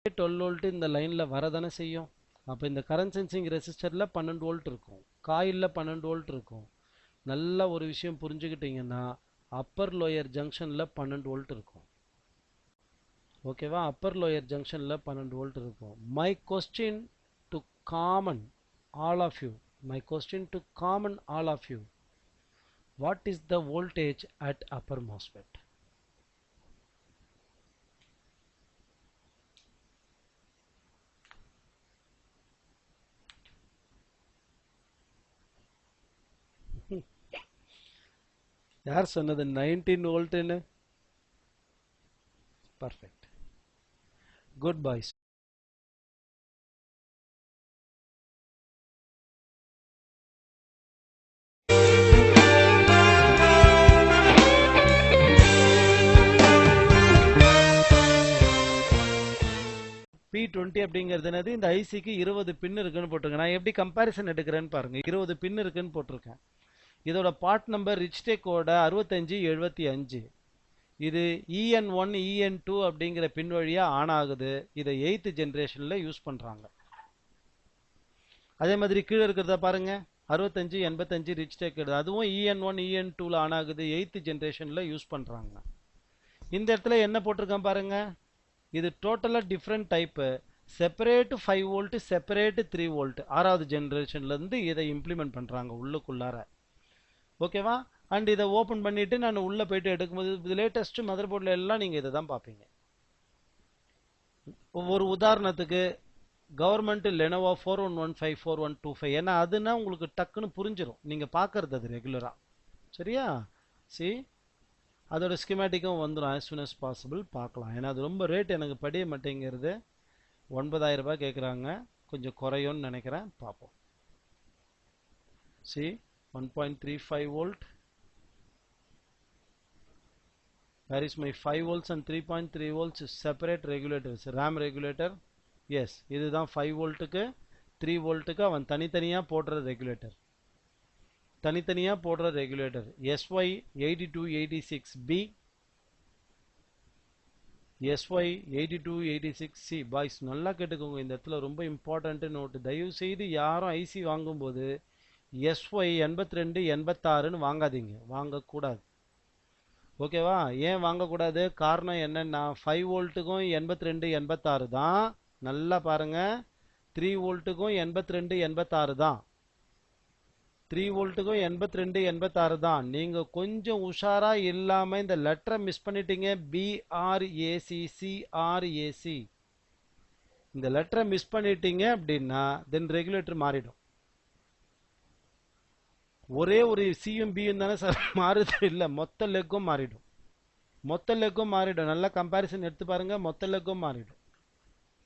12 வோல்ட் இந்த லைன்ல வரதானே செய்யும். அப்ப இந்த கரண்ட் சென்சிங் ரெசிஸ்டர்ல 12 வோல்ட் இருக்கும், காயில்ல 12 வோல்ட் இருக்கும். நல்ல ஒரு விஷயம் புரிஞ்சுக்கிட்டீங்கன்னா அப்பர் லோயர் ஜங்ஷன்ல 12 வோல்ட் இருக்கும். ஓகேவா? அப்பர் லோயர் ஜங்ஷன்ல 12 வோல்ட் இருக்கும். My question to common all of you, my question to common all of you, what is the voltage at upper MOSFET? யார் சொன்னது 19 வோல்ட்னு? Perfect, good boys. P20 அப்படிங்கிறது என்னது? இந்த ஐசிக்கு 20 பின் இருக்குன்னு போட்டிருக்கேன். நான் எப்படி கம்பேரிசன் எடுக்கிறேன்னு பாருங்க. 20 பின் இருக்குன்னு போட்டிருக்கேன். இதோட பார்ட் நம்பர் ரிச்டெக்கோட 6575. இது EN1 EN2 அப்படிங்கிற பின் வழியா ஆன் ஆகுது. இதை 8th ஜெனரேஷன்ல யூஸ் பண்றாங்க. அதே மாதிரி கீழே இருக்கிறத பாருங்க, 6585 ரிச்டெக், அதுவும் EN1 EN2ல ஆன் ஆகுது, 8th ஜெனரேஷன்ல யூஸ் பண்றாங்க. இந்த இடத்துல என்ன போட்டிருக்கேன் பாருங்க, இது டோட்டலா different type. Separate 5 volt, separate 3 volt 6வது ஜெனரேஷன்ல இருந்து இதை இம்ப்ளிமெண்ட் பண்றாங்க உள்ளுக்குள்ளார. ஓகேவா? அண்ட் இதை ஓபன் பண்ணிட்டு நான் உள்ள போயிட்டு எடுக்கும்போது லேட்டஸ்ட் மதர் போர்ட்ல எல்லாம் நீங்க இதை தான் பார்ப்பீங்க. ஒரு உதாரணத்துக்கு கவர்மெண்ட் லெனோவோ 4115 4125, ஏன்னா அதுனா உங்களுக்கு டக்குன்னு புரிஞ்சிடும், நீங்க பாக்குறது அது ரெகுலரா. சரியா? சி, அதோட ஸ்கிமேட்டிக்கும் வந்துடும் as soon as possible. பார்க்கலாம். ஏன்னா அது ரொம்ப ரேட் எனக்கு படிய மாட்டேங்கிறது. 9000 ரூபாய் கேட்குறாங்க, கொஞ்சம் குறையும்னு நினைக்கிறேன். பார்ப்போம். C, 1.35 volt. Where is my 5 volts and 3.3 volts separate regulators? RAM regulator. Yes, இதுதான் 5 வோல்ட்டுக்கு 3 வோல்ட்டுக்கு அவன் தனித்தனியா போடுற ரெகுலேட்டர். தனித்தனியா போடுற ரெகுலேட்டர் SY8286B, SY8286C. பாய்ஸ் நல்லா கேட்டுக்கோங்க, இந்த இடத்துல ரொம்ப இம்பார்ட்டன்ட் நோட். தயவு செய்து யாரும் ஐசி வாங்கும்போது SY8286ன்னு வாங்காதீங்க, வாங்கக்கூடாது. ஓகேவா? ஏன் வாங்கக்கூடாது? காரணம் என்னன்னா 5 வோல்ட்டுக்கும் 8286 தான். நல்லா பாருங்க, 3 வோல்ட்டுக்கும் 8286 தான். 3 வோல்ட்டுக்கும் 8286 தான். நீங்க கொஞ்சம் உஷாரா இல்லாம இந்த லெட்டரை மிஸ் பண்ணிட்டீங்க. BRAC CRAC, இந்த லெட்டரை மிஸ் பண்ணிட்டீங்க அப்படின்னா தென் ரெகுலேட்டர் மாறிடும். ஒரே ஒரு சியும் பியும் தானே சார் மாறுது? இல்ல, மொத்த லெக்கும் மாறிடும். மொத்த லெக்கும் மாறிடும். நல்லா கம்பேரிசன் எடுத்து பாருங்க, மொத்த லெக்கும் மாறிடும்.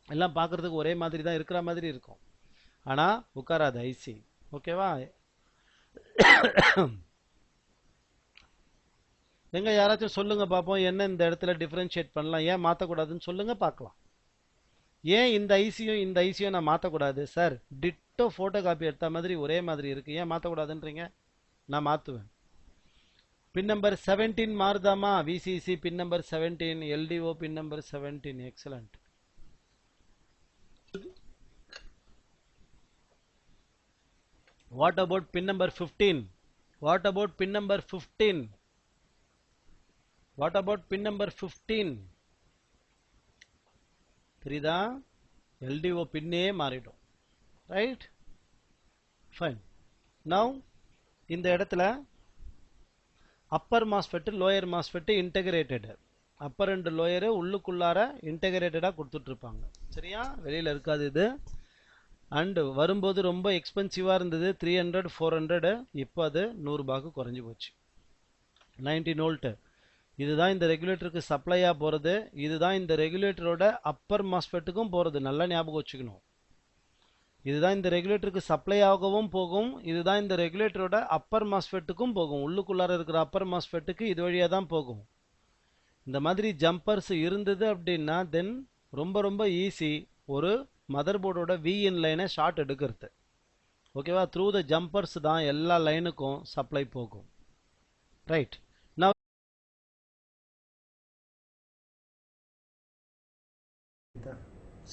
எல்லாம் பார்க்கறதுக்கு ஒரே மாதிரி தான் இருக்கிற மாதிரி இருக்கும், ஆனா உட்காராது ஐசி. ஓகேவா? எங்க யாராச்சும் சொல்லுங்க பாப்போம், என்ன இந்த இடத்துல டிஃபரன்ஷியேட் பண்ணலாம், ஏன் மாத்தக்கூடாதுன்னு சொல்லுங்க பார்க்கலாம். ஏன் இந்த ஐசியும் இந்த ஐசியும் நான் மாத்தக்கூடாது? சார் டிட்டோ போட்டோ காப்பி எடுத்த மாதிரி ஒரே மாதிரி இருக்கு, ஏன் மாத்தக்கூடாதுன்றீங்க? நான் மாத்துவேன். பின் நம்பர் 17 மாறுதாமா? VCC pin number 17, LDO pin number 17. எக்ஸலண்ட். What about pin number 15? What about pin number 15? What about pin number 15? புரியுதா? LDO பின்னே மாறிடும். ரைட்? ஃபைன். நவ் இந்த இடத்துல upper MOSFET lower MOSFET integrated. Upper and lower உள்ளுக்குள்ளார இன்டகிரேட்டடா கொடுத்துட்டு இருப்பாங்க. சரியா? வெளியில இருக்காது இது. அண்ட் வரும்போது ரொம்ப எக்ஸ்பென்சிவா இருந்தது, 300 400. இப்போ அது 100 ரூபாய்க்கு குறைஞ்சி போச்சு. 19 வோல்ட். இதுதான் இந்த ரெகுலேட்டருக்கு சப்ளையா போறது. இதுதான் இந்த ரெகுலேட்டரோட அப்பர் மாஸ்ஃபெட்டுக்கும் போறது. நல்லா ஞாபகம் வச்சுக்கணும். இதுதான் இந்த ரெகுலேட்டருக்கு சப்ளை ஆகவும் போகும். இதுதான் இந்த ரெகுலேட்டரோட அப்பர் மாஸ்ஃபெட்டுக்கும் போகும். உள்ளுக்குள்ளார இருக்கிற அப்பர் மாஸ்ஃபெட்டுக்கு இது வழியா தான் போகும். இந்த மாதிரி ஜம்பர்ஸ் இருந்தது அப்படின்னா தென் ரொம்ப ரொம்ப ஈஸி ஒரு மதர் போர்டோட விஇன் லைனை ஷார்ட் எடுக்கிறது. ஓகேவா? த்ரூ த ஜம்பர்ஸ் தான் எல்லா லைனுக்கும் சப்ளை போகும். ரைட். நான்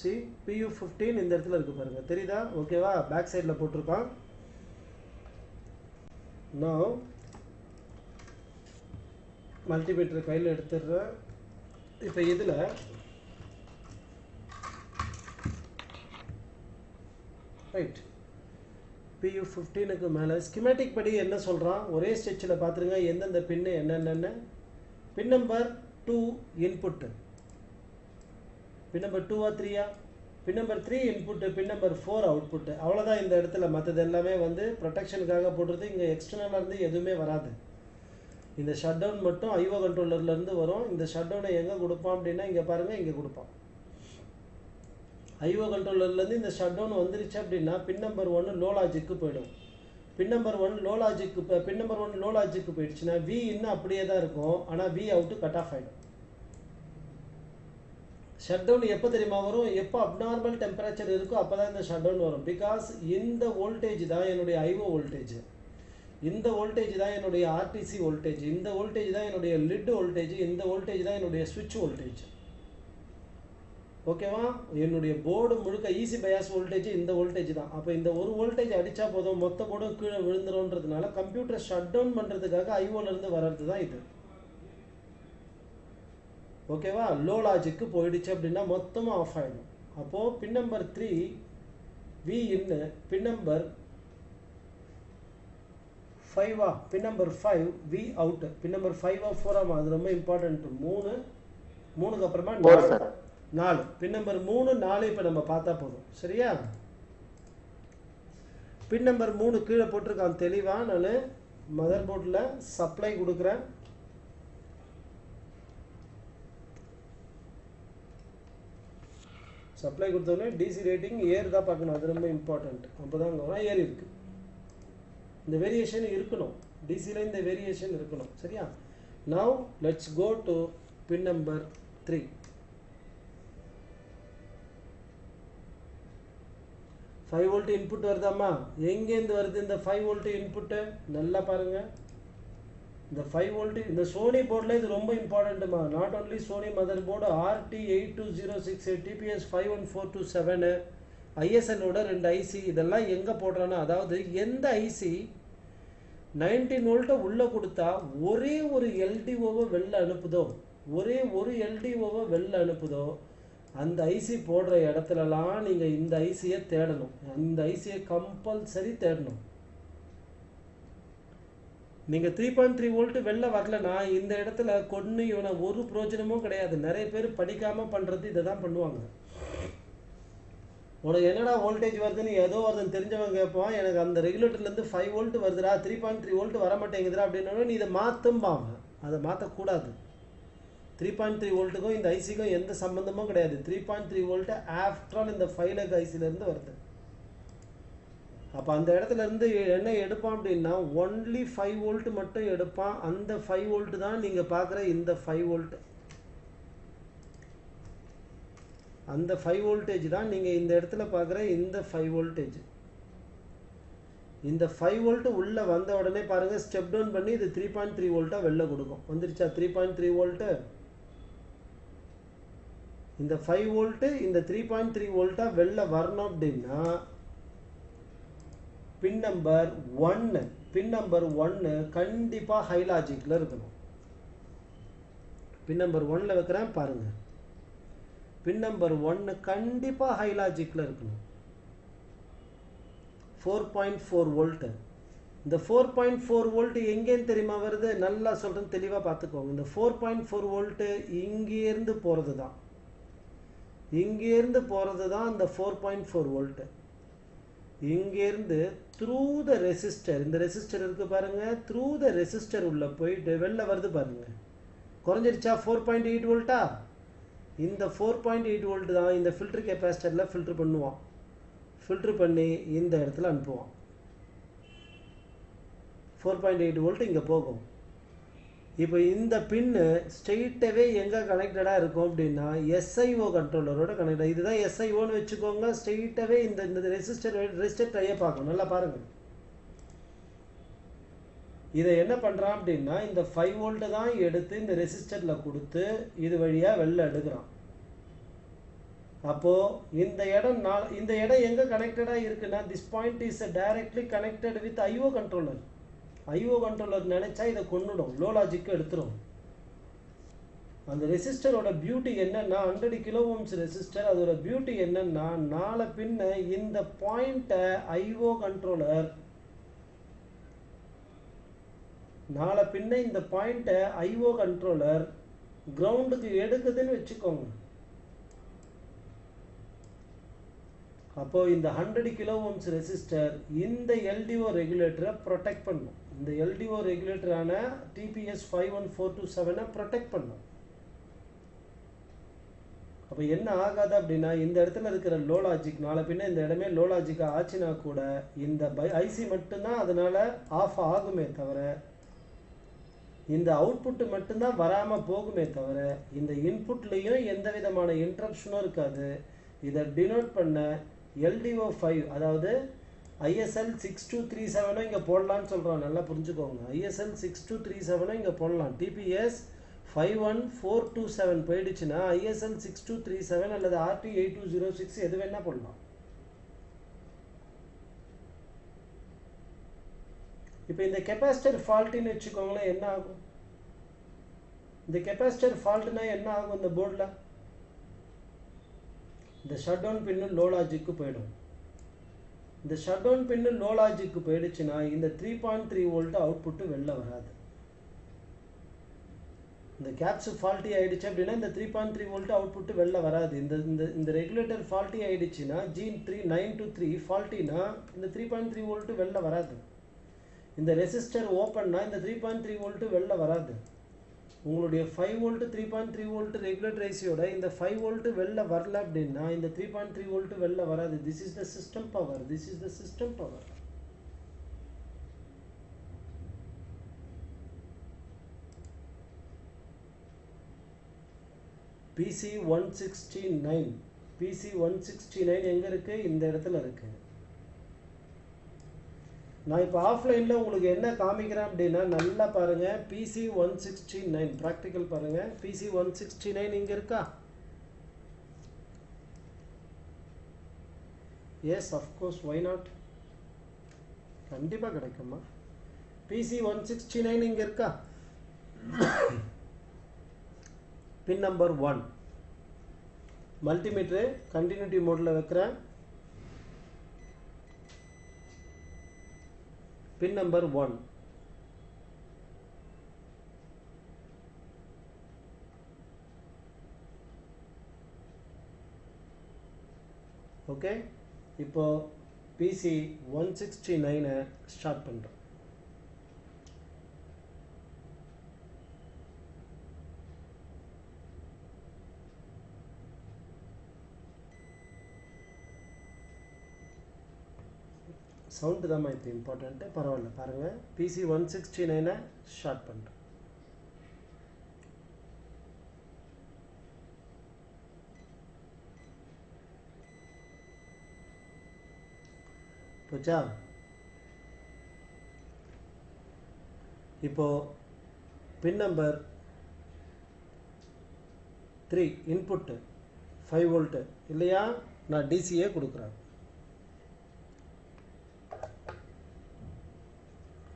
சி PU15 இந்த இடத்துல இருக்கு பாருங்க, தெரியுதா? ஓகேவா? பேக் சைடில் போட்டிருக்கான். நான் மல்டிமீட்டர் கையில் எடுத்துடுறேன். இப்போ இதில் ரைட் PU15க்கு மேலே ஸ்கிமேட்டிக் படி என்ன சொல்கிறான், ஒரே ஸ்டெச்சில் பார்த்துருங்க எந்தெந்த பின்னு என்னென்னு. பின் நம்பர் 2 இன்புட்டு, பின் நம்பர் 2 3, பின் நம்பர் 3 இன்புட்டு, பின் நம்பர் 4 அவுட்புட்டு. அவ்வளோதான் இந்த இடத்துல. மற்றது எல்லாமே வந்து ப்ரொடெக்ஷனுக்காக போடுறது. இங்கே எக்ஸ்டர்னலாக இருந்து எதுவுமே வராது. இந்த ஷட் டவுன் மட்டும் ஐஓ கண்ட்ரோலர்லேருந்து வரும். இந்த ஷட் டவுனை எங்கே கொடுப்பான் அப்படின்னா இங்கே பாருங்கள், இங்கே கொடுப்பான். ஐஓ கண்ட்ரோலர்லேருந்து இந்த ஷட் டவுன் வந்துருச்சு அப்படின்னா பின் நம்பர் 1 லோ லாஜிக்கு போயிடும். பின் நம்பர் 1 லோ லாஜிக்கு பின் நம்பர் 1 லோ லாஜிக்கு போயிடுச்சுன்னா வி இன்னும் அப்படியே தான் இருக்கும், ஆனால் வி அவுட்டு கட் ஆஃப் ஆகிடும். ஷட் டவுன் எப்போ தெரியுமா வரும்? எப்போ அப்நார்மல் டெம்பரேச்சர் இருக்கோ அப்போ தான் இந்த ஷட் டவுன் வரும். பிகாஸ் இந்த வோல்டேஜ் தான் என்னுடைய ஐஓ வோல்டேஜ், இந்த வோல்டேஜ் தான் என்னுடைய ஆர்டிசி வோல்டேஜ், இந்த வோல்டேஜ் தான் என்னுடைய லிட் வோல்டேஜ், இந்த வோல்டேஜ் தான் என்னுடைய ஸ்விட்ச் வோல்டேஜ். ஓகேவா? என்னுடைய போர்டு முழுக்க ஈஸி பயாஸ் வோல்டேஜ் இந்த வோல்டேஜ் தான். அப்போ இந்த ஒரு வோல்டேஜ் அடித்தா போதும், மொத்த போர்டும் கீழே விழுந்துரும்ன்றதுனால கம்ப்யூட்டர் ஷட் டவுன் பண்ணுறதுக்காக ஐஓலேருந்து வர்றது தான் இது. ஓகேவா? லோ லாஜிக்கு போயிடுச்சு அப்படின்னா மொத்தமாக ஆஃப் ஆகிடும். அப்போது பின் number 3 V in, pin number 5 pin number 5 V out, pin number 5 4 அது ரொம்ப இம்பார்ட்டன்ட். 3க்கு அப்புறமா 4, பின் நம்பர் 3 4 இப்போ நம்ம பார்த்தா போதும். சரியா? பின் நம்பர் 3 கீழே போட்டிருக்கான் தெளிவாக. நான் மதர் போர்டில் சப்ளை கொடுக்குறேன். சப்ளை கொடுத்தோடனே டிசி ரேட்டிங் ஏறுதா பார்க்கணும், அது ரொம்ப இம்பார்ட்டன்ட். அப்போ தான் அங்கே வரும். ஏறி இருக்கு. இந்த வேரியேஷன் இருக்கணும், டிசியில் இந்த வேரியேஷன் இருக்கணும். சரியா? Now let's go to pin number 3. 5 volt input வருதாம்மா? எங்கேருந்து வருது இந்த 5 வோல்ட் இன்புட்டு? நல்லா பாருங்கள். இந்த 5 வோல்ட் இந்த சோனி போர்டில் இது ரொம்ப இம்பார்ட்டண்ட்டுமா. Not only Sony motherboard, RT82068, TPS 51427, ISLோட 2 ஐசி இதெல்லாம் எங்கே போடுறான்னா, அதாவது எந்த ஐசி 19 வோல்ட்டை உள்ளே கொடுத்தா ஒரே ஒரு எல்டிஓவை வெளில அனுப்புதோ, ஒரே ஒரு எல்டிஓவை வெளில அனுப்புதோ, அந்த ஐசி போடுற இடத்துலலாம் நீங்கள் இந்த ஐசியை தேடணும். இந்த ஐசியை கம்பல்சரி தேடணும். நீங்கள் 3.3 வோல்ட் வெளில வரலன்னா இந்த இடத்துல கொண்டு இவனை ஒரு பிரோஜனமும் கிடையாது. நிறைய பேர் படிக்காமல் பண்ணுறது இதை தான் பண்ணுவாங்க. உனக்கு என்னடா வோல்டேஜ் வருதுன்னு ஏதோ ஒருத்தன் தெரிஞ்சவங்க கேட்பான், எனக்கு அந்த ரெகுலேட்டர்லேருந்து 5 வோல்ட் வருதுடா, 3.3 வோல்ட் வர மாட்டேங்குதுடா அப்படின்னா நீ இதை மாற்றும்பாங்க. அதை மாற்றக்கூடாது. 3.3 வோல்ட்டுக்கும் இந்த ஐசிக்கும் எந்த சம்மந்தமும் கிடையாது. 3.3 வோல்ட்டு ஆஃப்டர் ஆல் இந்த 5 லெக் ஐசிலேருந்து வருது. அப்போ அந்த இடத்துல இருந்து என்ன எடுப்பான் அப்படின்னா ஒன்லி 5 வோல்ட் மட்டும் எடுப்பான். அந்த 5 வோல்ட் தான் நீங்கள் பார்க்குற இந்த 5 வோல்ட். அந்த 5 வோல்டேஜ் தான் நீங்கள் இந்த இடத்துல பார்க்குற இந்த 5 வோல்டேஜ். இந்த 5 வோல்ட் உள்ளே வந்த உடனே பாருங்கள், ஸ்டெப் டவுன் பண்ணி இது 3.3 வோல்ட்டாக வெளில கொடுக்கும். வந்துருச்சா 3.3 வோல்ட்டு? இந்த 5 வோல்ட்டு இந்த 3.3 வோல்ட்டாக வெளில வரணும் அப்படின்னா பின் நம்பர் 1 கண்டிப்பாக ஹை லாஜிக்கில் இருக்கணும். பின் நம்பர் 1ல் வைக்கிறேன் பாருங்கள். பின் நம்பர் 1 கண்டிப்பாக ஹை லாஜிக்கில் இருக்கணும். 4.4 வோல்ட்டு. இந்த 4.4 வோல்ட்டு எங்கேன்னு தெரியுமா வருது? நல்லா சொல்கிறேன், தெளிவாக பார்த்துக்கோங்க. இந்த 4.4 வோல்ட்டு இங்கேருந்து போகிறது தான், இங்கேருந்து போகிறது தான் இந்த 4.4 வோல்ட்டு. இங்கேருந்து த்ரூ த ரெசிஸ்டர், இந்த ரெசிஸ்டர் இருக்குது பாருங்கள், த்ரூ த ரெசிஸ்டர் உள்ளே போயிட்டு வெளில வருது பாருங்கள். குறைஞ்சிருச்சா 4.8 வோல்ட்டா? இந்த 4.8 வோல்ட் தான் இந்த ஃபில்டர் கெப்பாசிட்டரில் ஃபில்டர் பண்ணுவான். ஃபில்டர் பண்ணி இந்த இடத்துல அனுப்புவான். 4.8 வோல்ட் இங்கே போகும். இப்போ இந்த பின்னு ஸ்ட்ரெயிட்டாகவே எங்கே கனெக்டடாக இருக்கும் அப்படின்னா எஸ்ஐஓ கண்ட்ரோலரோட கனெக்ட். இதுதான் எஸ்ஐஓன்னு வச்சுக்கோங்க. ஸ்ட்ரெயிட்டாகவே இந்த ரெசிஸ்டர் ட்ரையை பார்க்கணும். நல்லா பாருங்கள். இதை என்ன பண்ணுறான் அப்படின்னா இந்த 5 வோல்ட்டை தான் எடுத்து இந்த ரெசிஸ்டரில் கொடுத்து இது வழியாக வெளில எடுக்கிறான். அப்போது இந்த இடம் எங்கே கனெக்டடாக இருக்குன்னா this point is directly connected with IO controller. IO controller நினைச்சா இதை கொண்டுடும், லோ லாஜிக்கு எடுத்துரும். அந்த ரெசிஸ்டரோட பியூட்டி என்னன்னா 100 கிலோ ஓம்ஸ் ரெசிஸ்டர். அதோட பியூட்டி என்னன்னா 4 பின்ன இந்த பாயிண்ட்டை ஐஓ கண்ட்ரோலர் 4 பின்ன இந்த பாயிண்ட்டை ஐஓ கண்ட்ரோலர் கிரவுண்டுக்கு எடுக்குதுன்னு வச்சுக்கோங்க. அப்போ இந்த 100 கிலோ ஓம்ஸ் ரெசிஸ்டர் இந்த எல்டிஓ ரெகுலேட்டரை ப்ரொடெக்ட் பண்ணும். இந்த எல்டிஓ ரெகுலேட்டரான டிபிஎஸ் 51427 ப்ரொடெக்ட் பண்ணும். அப்போ என்ன ஆகாது அப்படின்னா இந்த இடத்துல இருக்கிற லோ லாஜிக் 4 பின்ன இந்த இடமே லோ லாஜிக்காக ஆச்சுன்னா கூட இந்த ஐசி மட்டும்தான் அதனால ஆஃப் ஆகுமே தவிர இந்த அவுட்புட்டு மட்டும்தான் வராமல் போகுமே தவிர இந்த இன்புட்லேயும் எந்த விதமான இன்ட்ரப்ஷனும் இருக்காது. இதை டினோட் பண்ண LDO 5 அதாவது ISL 6237 இங்கே போடலான்னு சொல்கிறோம். நல்லா புரிஞ்சுக்கோங்க. ISL 6237 இங்கே போடலாம். TPS 51427 போயிடுச்சுன்னா ISL 6237 அல்லது RT8206 எது வேணால் போடலாம். இப்போ இந்த கெப்பாசிட்டர் ஃபால்ட்டுன்னு வச்சுக்கோங்களேன், என்ன ஆகும்? இந்த கெப்பாசிட்டர் ஃபால்ட்டுனா என்ன ஆகும்? இந்த போர்டில் இந்த ஷட் டவுன் பின்னு லோ லாஜிக்கு போயிடும். இந்த ஷட் டவுன் பின்னு லோ லாஜிக்கு போயிடுச்சுன்னா இந்த 3.3 வோல்ட் அவுட்புட்டு வெளில வராது. இந்த கேப்ஸ் ஃபால்ட்டி ஆயிடுச்சு அப்படின்னா இந்த 3.3 வோல்ட் அவுட்புட்டு வெளில வராது. இந்த ரெகுலேட்டர் ஃபால்ட்டி ஆயிடுச்சுன்னா G923 ஃபால்ட்டினா இந்த 3.3 வோல்ட் வெளில வராது. இந்த ரெசிஸ்டர் ஓப்பன்னா இந்த 3.3 வோல்ட் வெளில வராது. உங்களுடைய 5 வோல்ட் 3.3 வோல்ட் ரெகுலேட்டர் ஐசியோட இந்த 5 வோல்ட் வெளில வரல அப்படின்னா இந்த 3.3 வோல்ட் வெளில வராது. This is the system power. This is the system power. PC169 எங்க இருக்கு? இந்த இடத்துல இருக்கு. நான் இப்போ ஆஃப்லைனில் உங்களுக்கு என்ன காமிக்கிறேன் அப்படின்னா நல்லா பாருங்கள். PC169 ப்ராக்டிக்கல் பாருங்கள். PC169 இங்கே இருக்கா? Yes, of course, why not? கண்டிப்பாக கிடைக்குமா? PC169 இங்கே இருக்கா? பின் நம்பர் 1 மல்டிமீட்டரு கண்டினியூட்டி மோடில் வைக்கிறேன். பின் நம்பர் 1 ஓகே. இப்போ PC169 ஸ்டார்ட் பண்ணுறோம். சவுண்டு தான் இப்போ இம்பார்ட்டண்ட்டு. பரவாயில்ல, பாருங்கள். PC169 ஸ்டார்ட் பண்ணுறேன். போச்சா? இப்போ பின் நம்பர் 3 இன்புட்டு 5 வோல்ட்டு இல்லையா? நான் டிசியே கொடுக்குறேன்.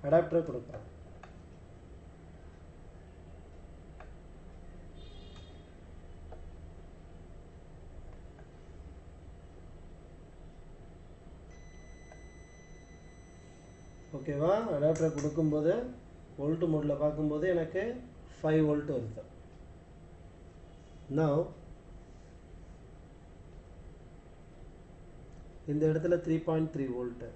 அடாப்டர் கொடுக்குறேன். ஓகேவா? அடாப்டர் கொடுக்கும்போது வோல்ட் மோடில் பார்க்கும்போது எனக்கு 5 வோல்ட் வருது. நவ் இந்த இடத்துல 3.3 வோல்ட்டு.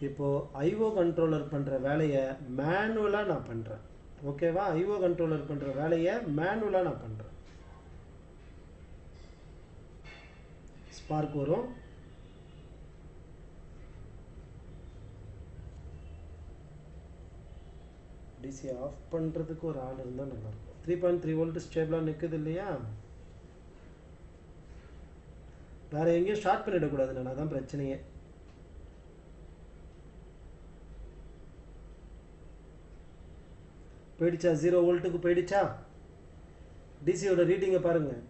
இப்போது ஐஓ கண்ட்ரோலர் பண்ணுற வேலையை மேனுவலாக நான் பண்ணுறேன். ஓகேவா? ஐஓ கண்ட்ரோலர் பண்ணுற வேலையை மேனுவலாக நான் பண்ணுறேன். ஸ்பார்க் வரும். டிசி ஆஃப் பண்ணுறதுக்கு ஒரு ஆள் இருந்தால் நல்லாயிருக்கும். 3.3 வோல்ட் ஸ்டேபிளாக நிற்குது இல்லையா? வேறு எங்கேயும் ஷார்ட் பண்ணிடக்கூடாது, நான் அதான் பிரச்சனையே. போயிடுச்சா? 0 வோல்ட்டுக்கு போயிடுச்சா? டிசியோட ரீடிங்கை பாருங்கள்.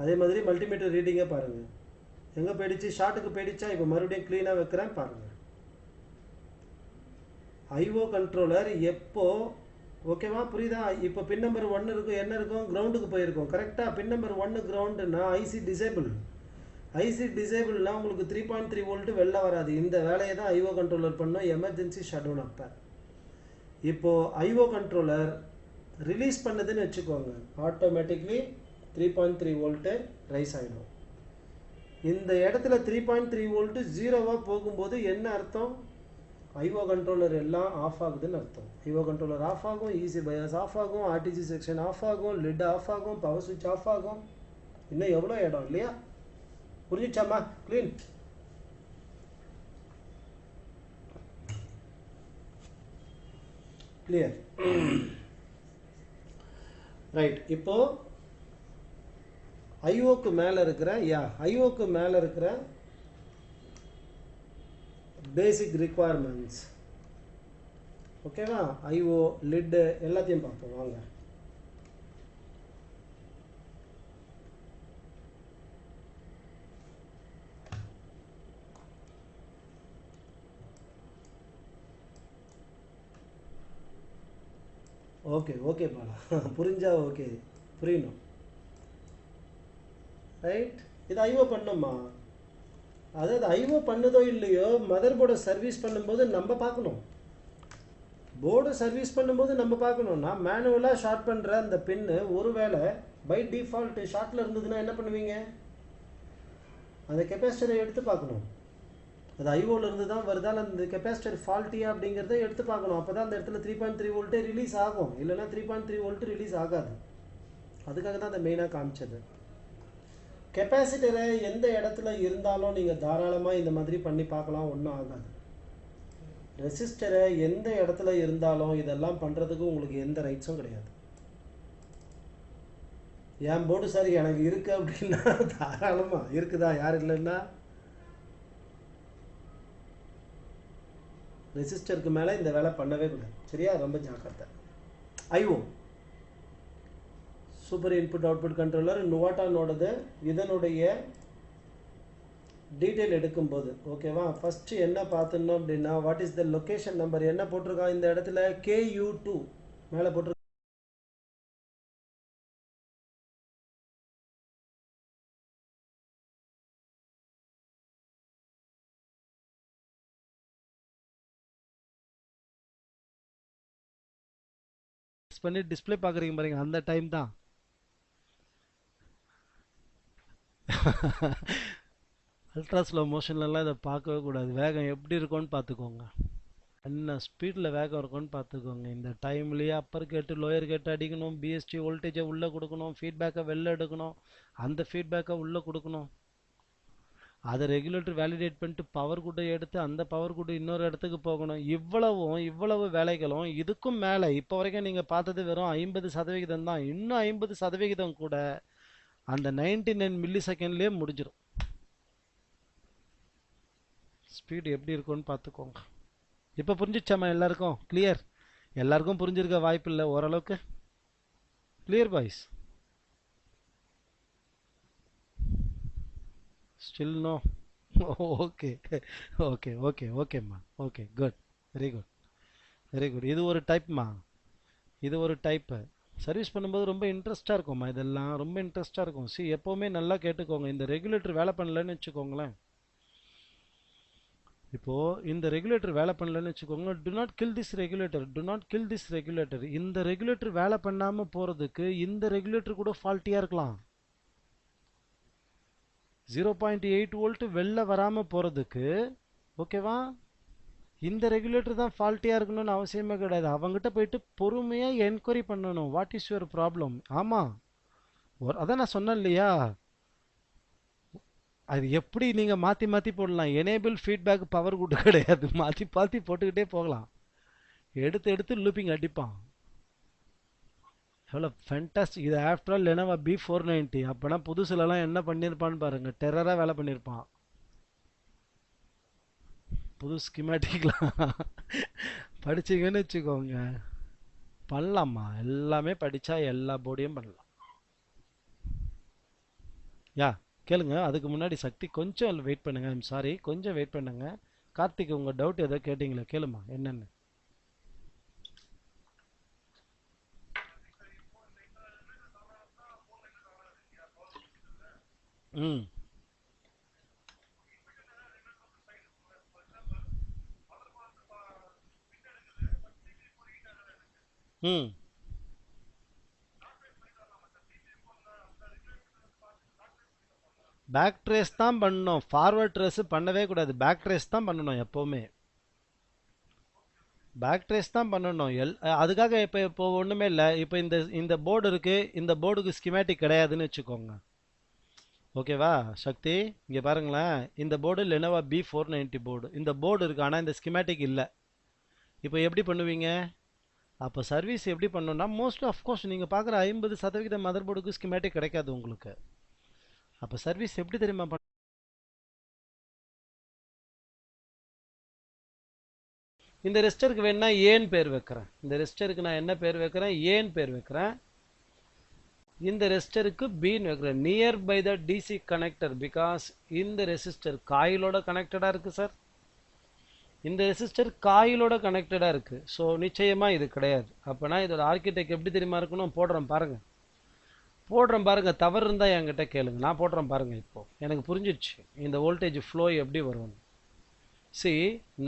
அதே மாதிரி மல்டிமீட்டர் ரீடிங்கை பாருங்கள். எங்கே போயிடுச்சு? ஷார்ட்டுக்கு போயிடுச்சா? இப்போ மறுபடியும் க்ளீனாக வைக்கிறேன் பாருங்கள். ஐஓ கண்ட்ரோலர் எப்போ, ஓகேவா, புரியுதா? இப்போ பின் நம்பர் 1 இருக்கும், என்ன இருக்கும்? கிரவுண்டுக்கு போயிருக்கும். கரெக்டாக பின் நம்பர் 1 கிரவுண்டுன்னா ஐசி டிசேபிள். ஐசி டிசேபிள்னா உங்களுக்கு 3.3 வோல்ட்டு வெளில வராது. இந்த வேலையை தான் ஐஓ கண்ட்ரோலர் பண்ணோம் எமர்ஜென்சி ஷட்டவுன் அப்போ. இப்போது ஐஓ கண்ட்ரோலர் ரிலீஸ் பண்ணதுன்னு வச்சுக்கோங்க, ஆட்டோமேட்டிக்லி 3.3 வோல்ட்டு ரைஸ் ஆகிடும். இந்த இடத்துல 3.3 வோல்ட்டு 0வாக போகும்போது என்ன அர்த்தம்? ஐஓ கண்ட்ரோலர் எல்லாம் ஆஃப் ஆகுதுன்னு அர்த்தம். ஐஓ கண்ட்ரோலர் ஆஃப் ஆகும், ஈஸி பயாஸ் ஆஃப் ஆகும், ஆர்டிசி செக்ஷன் ஆஃப் ஆகும், லிட் ஆஃப் ஆகும், பவர் சுவிட்ச் ஆஃப் ஆகும். இன்னும் எவ்வளோ இடம் இல்லையா? புரிஞ்சிச்சாம்மா? க்ளீன். கிளியர். ரைட். இப்போ ஐஓக்கு மேலே இருக்கிற ஐஓக்கு மேலே இருக்கிற பேசிக் ரிக்குவயர்மெண்ட்ஸ், ஓகேவா? ஐஓ லிட்டு எல்லாத்தையும் பார்ப்போம் வாங்க. ஓகே ஓகே பாலா, புரிஞ்சா ஓகே, புரியணும். ரைட். இது ஐஓ பண்ணுமா? அதாவது ஐஓ பண்ணுதோ இல்லையோ, மதர் போர்டை சர்வீஸ் பண்ணும்போது நம்ம பார்க்கணும். போர்டை சர்வீஸ் பண்ணும்போது நம்ம பார்க்கணும்னா மேனுவலாக ஷார்ட் பண்ணுற அந்த பின்னு ஒருவேளை பை டிஃபால்ட்டு ஷார்ட்டில் இருந்ததுன்னா என்ன பண்ணுவீங்க? அந்த கெப்பாசிட்டரை எடுத்து பார்க்கணும். அது ஐஓவில் இருந்து தான் வருதா, அந்த கெப்பாசிட்டர் ஃபால்ட்டியா அப்படிங்கிறத எடுத்து பார்க்கணும். அப்போ தான் அந்த இடத்துல 3.3 வோல்ட்டே ரிலீஸ் ஆகும். இல்லைனா 3.3 வோல்ட்டு ரிலீஸ் ஆகாது. அதுக்காக தான் அதை மெயினாக காமிச்சது. கெப்பாசிட்டரை எந்த இடத்துல இருந்தாலும் நீங்கள் தாராளமாக இந்த மாதிரி பண்ணி பார்க்கலாம், ஒன்றும் ஆகாது. ரெசிஸ்டரை எந்த இடத்துல இருந்தாலும் இதெல்லாம் பண்ணுறதுக்கு உங்களுக்கு எந்த ரைட்ஸும் கிடையாது. என் போர்டு சார் எனக்கு இருக்குது அப்படின்னா தாராளமாக இருக்குதா, யார் இல்லைன்னா ரெசிஸ்டருக்கு மேலே இந்த வேலை பண்ணவே கூடாது. சரியா? ரொம்ப ஜாக்கிரதை. IO super input output controller நுவாட்டானோடது. இதனுடைய டீட்டெயில் எடுக்கும்போது ஓகேவா, ஃபஸ்ட்டு என்ன பார்த்துனோம் அப்படின்னா, what is the location number என்ன போட்டிருக்கான் இந்த இடத்துல? KU2 மேலே போட்டிருக்க. பண்ணி டிஸ்பிளே பார்க்குறீங்க பாருங்க, அந்த டைம் தான். அல்ட்ரா ஸ்லோ மோஷன்லலாம் இதை பார்க்கவே கூடாது. வேகம் எப்படி இருக்கும்னு பார்த்துக்கோங்க, என்ன ஸ்பீடில் வேகம் இருக்கும்னு பார்த்துக்கோங்க. இந்த டைம்லேயே அப்பர் கேட்டு லோயர் கேட்டு அடிக்கணும், பிஎஸ்டி வோல்டேஜை உள்ளே கொடுக்கணும், ஃபீட்பேக்கை வெளில எடுக்கணும், அந்த ஃபீட்பேக்கை உள்ளே கொடுக்கணும், அதை ரெகுலேட்டர் வேலிடேட் பண்ணிட்டு பவர் குட்டை எடுத்து அந்த பவர் குட்டை இன்னொரு இடத்துக்கு போகணும். இவ்வளவு வேலைகளும் இதுக்கும் மேலே இப்போ வரைக்கும் நீங்கள் பார்த்தது வெறும் 50% தான். இன்னும் 50% கூட அந்த 99 மில்லி செகண்ட்லேயே முடிஞ்சிடும். ஸ்பீடு எப்படி இருக்கும்னு பார்த்துக்கோங்க. இப்போ புரிஞ்சிச்சாமா எல்லாருக்கும்? கிளியர்? எல்லாருக்கும் புரிஞ்சிருக்க வாய்ப்பு இல்லை, ஓரளவுக்கு clear boys? Still no? Okay. Okay, okay, okay மா. Okay, good. Very good. Very good. இது ஒரு டைப்மா, இது ஒரு டைப்பு. சர்வீஸ் பண்ணும்போது ரொம்ப இன்ட்ரெஸ்டாக இருக்கும்மா, இதெல்லாம் ரொம்ப இன்ட்ரெஸ்டாக இருக்கும். எப்போவுமே நல்லா கேட்டுக்கோங்க. இந்த ரெகுலேட்டர் வேலை பண்ணலன்னு வச்சுக்கோங்களேன், இப்போது இந்த ரெகுலேட்டர் வேலை பண்ணலன்னு வச்சுக்கோங்க, to not kill this regulator, to not kill this regulator. இந்த ரெகுலேட்டர் வேலை பண்ணாமல் போகிறதுக்கு இந்த ரெகுலேட்டர் கூட ஃபால்ட்டியாக இருக்கலாம். 0.8 வோல்ட் வெளில வராமல் போகிறதுக்கு, ஓகேவா, இந்த ரெகுலேட்டர் தான் ஃபால்ட்டியாக இருக்கணும்னு அவசியமே கிடையாது. அவங்ககிட்ட போயிட்டு பொறுமையாக என்கொயரி பண்ணணும், வாட் இஸ் யுவர் ப்ராப்ளம். ஆமாம், அதான் நான் சொன்னேன் இல்லையா, அது எப்படி நீங்கள் மாற்றி மாற்றி போடலாம். எனேபிள் ஃபீட்பேக் பவர் குட் கிடையாது, மாற்றி மாற்றி போட்டுக்கிட்டே போகலாம். எடுத்து எடுத்து லூப்பிங் அடிப்பான். எவ்வளோ ஃபேண்டாஸ்டிக். இது ஆஃப்டர் ஆல் லெனோவா B490. அப்போனா புதுசுலலாம் என்ன பண்ணியிருப்பான்னு பாருங்க, டெரராக வேலை பண்ணியிருப்பான். புது ஸ்கிமேட்டிக்லாம் படிச்சிங்கன்னு வச்சுக்கோங்க, பண்ணலாமா, எல்லாமே படித்தா எல்லா போர்டையும் பண்ணலாம். யா, கேளுங்க. அதுக்கு முன்னாடி சக்தி கொஞ்சம் வெயிட் பண்ணுங்க. ஐம் சாரி, கொஞ்சம் வெயிட் பண்ணுங்க. கார்த்திக், உங்கள் டவுட் ஏதோ கேட்டிங்களே, கேளுமா என்னென்னு. ம் ம் பேக் ட்ரேஸ் தான் பண்ணணும், ஃபார்வர்ட் ட்ரேஸ் பண்ணவே கூடாது. பேக் ட்ரேஸ் தான் பண்ணணும் எப்போவுமே. பேக் ட்ரேஸ் தான் பண்ணணும். அதுக்காக இப்போ ஒன்றுமே இல்லை. இப்போ இந்த இந்த போர்டு இருக்குது, இந்த போர்டுக்கு ஸ்கிமேட்டிக் கிடையாதுன்னு வச்சுக்கோங்க. ஓகேவா சக்தி, இங்கே பாருங்களேன். இந்த போர்டு லெனோவா B490 போர்டு. இந்த போர்டு இருக்குது, ஆனால் இந்த ஸ்கிமேட்டிக் இல்லை. இப்போ எப்படி பண்ணுவீங்க? அப்போ சர்வீஸ் எப்படி பண்ணணும்னா, மோஸ்ட் ஆஃப்கோர்ஸ் நீங்கள் பார்க்குற 50% மதர் போர்டுக்கு ஸ்கிமேட்டிக் கிடைக்காது உங்களுக்கு. அப்போ சர்வீஸ் எப்படி தெரியுமா இந்த ரெஜிஸ்டருக்கு வேணா ஏன் பேர் வைக்கிறேன். இந்த ரெஜிஸ்டருக்கு நான் என்ன பேர் வைக்கிறேன்? ஏன் பேர் வைக்கிறேன். இந்த ரெசிஸ்டருக்கு பீன்னு வைக்கிறேன், near by the DC connector. Because இந்த ரெசிஸ்டர் காயிலோட கனெக்டடாக இருக்குது சார். இந்த ரெசிஸ்டர் காயிலோட கனெக்டடாக இருக்குது. ஸோ நிச்சயமாக இது கிடையாது. அப்போனா இதோட ஆர்கிடெக்ட் எப்படி தெரியுமா இருக்கணும்? போடுறேன் பாருங்கள். தவறு இருந்தால் என்கிட்ட கேளுங்க, நான் போடுறேன் பாருங்கள். இப்போது எனக்கு புரிஞ்சிடுச்சு இந்த வோல்டேஜ் ஃப்ளோ எப்படி வரும். சி,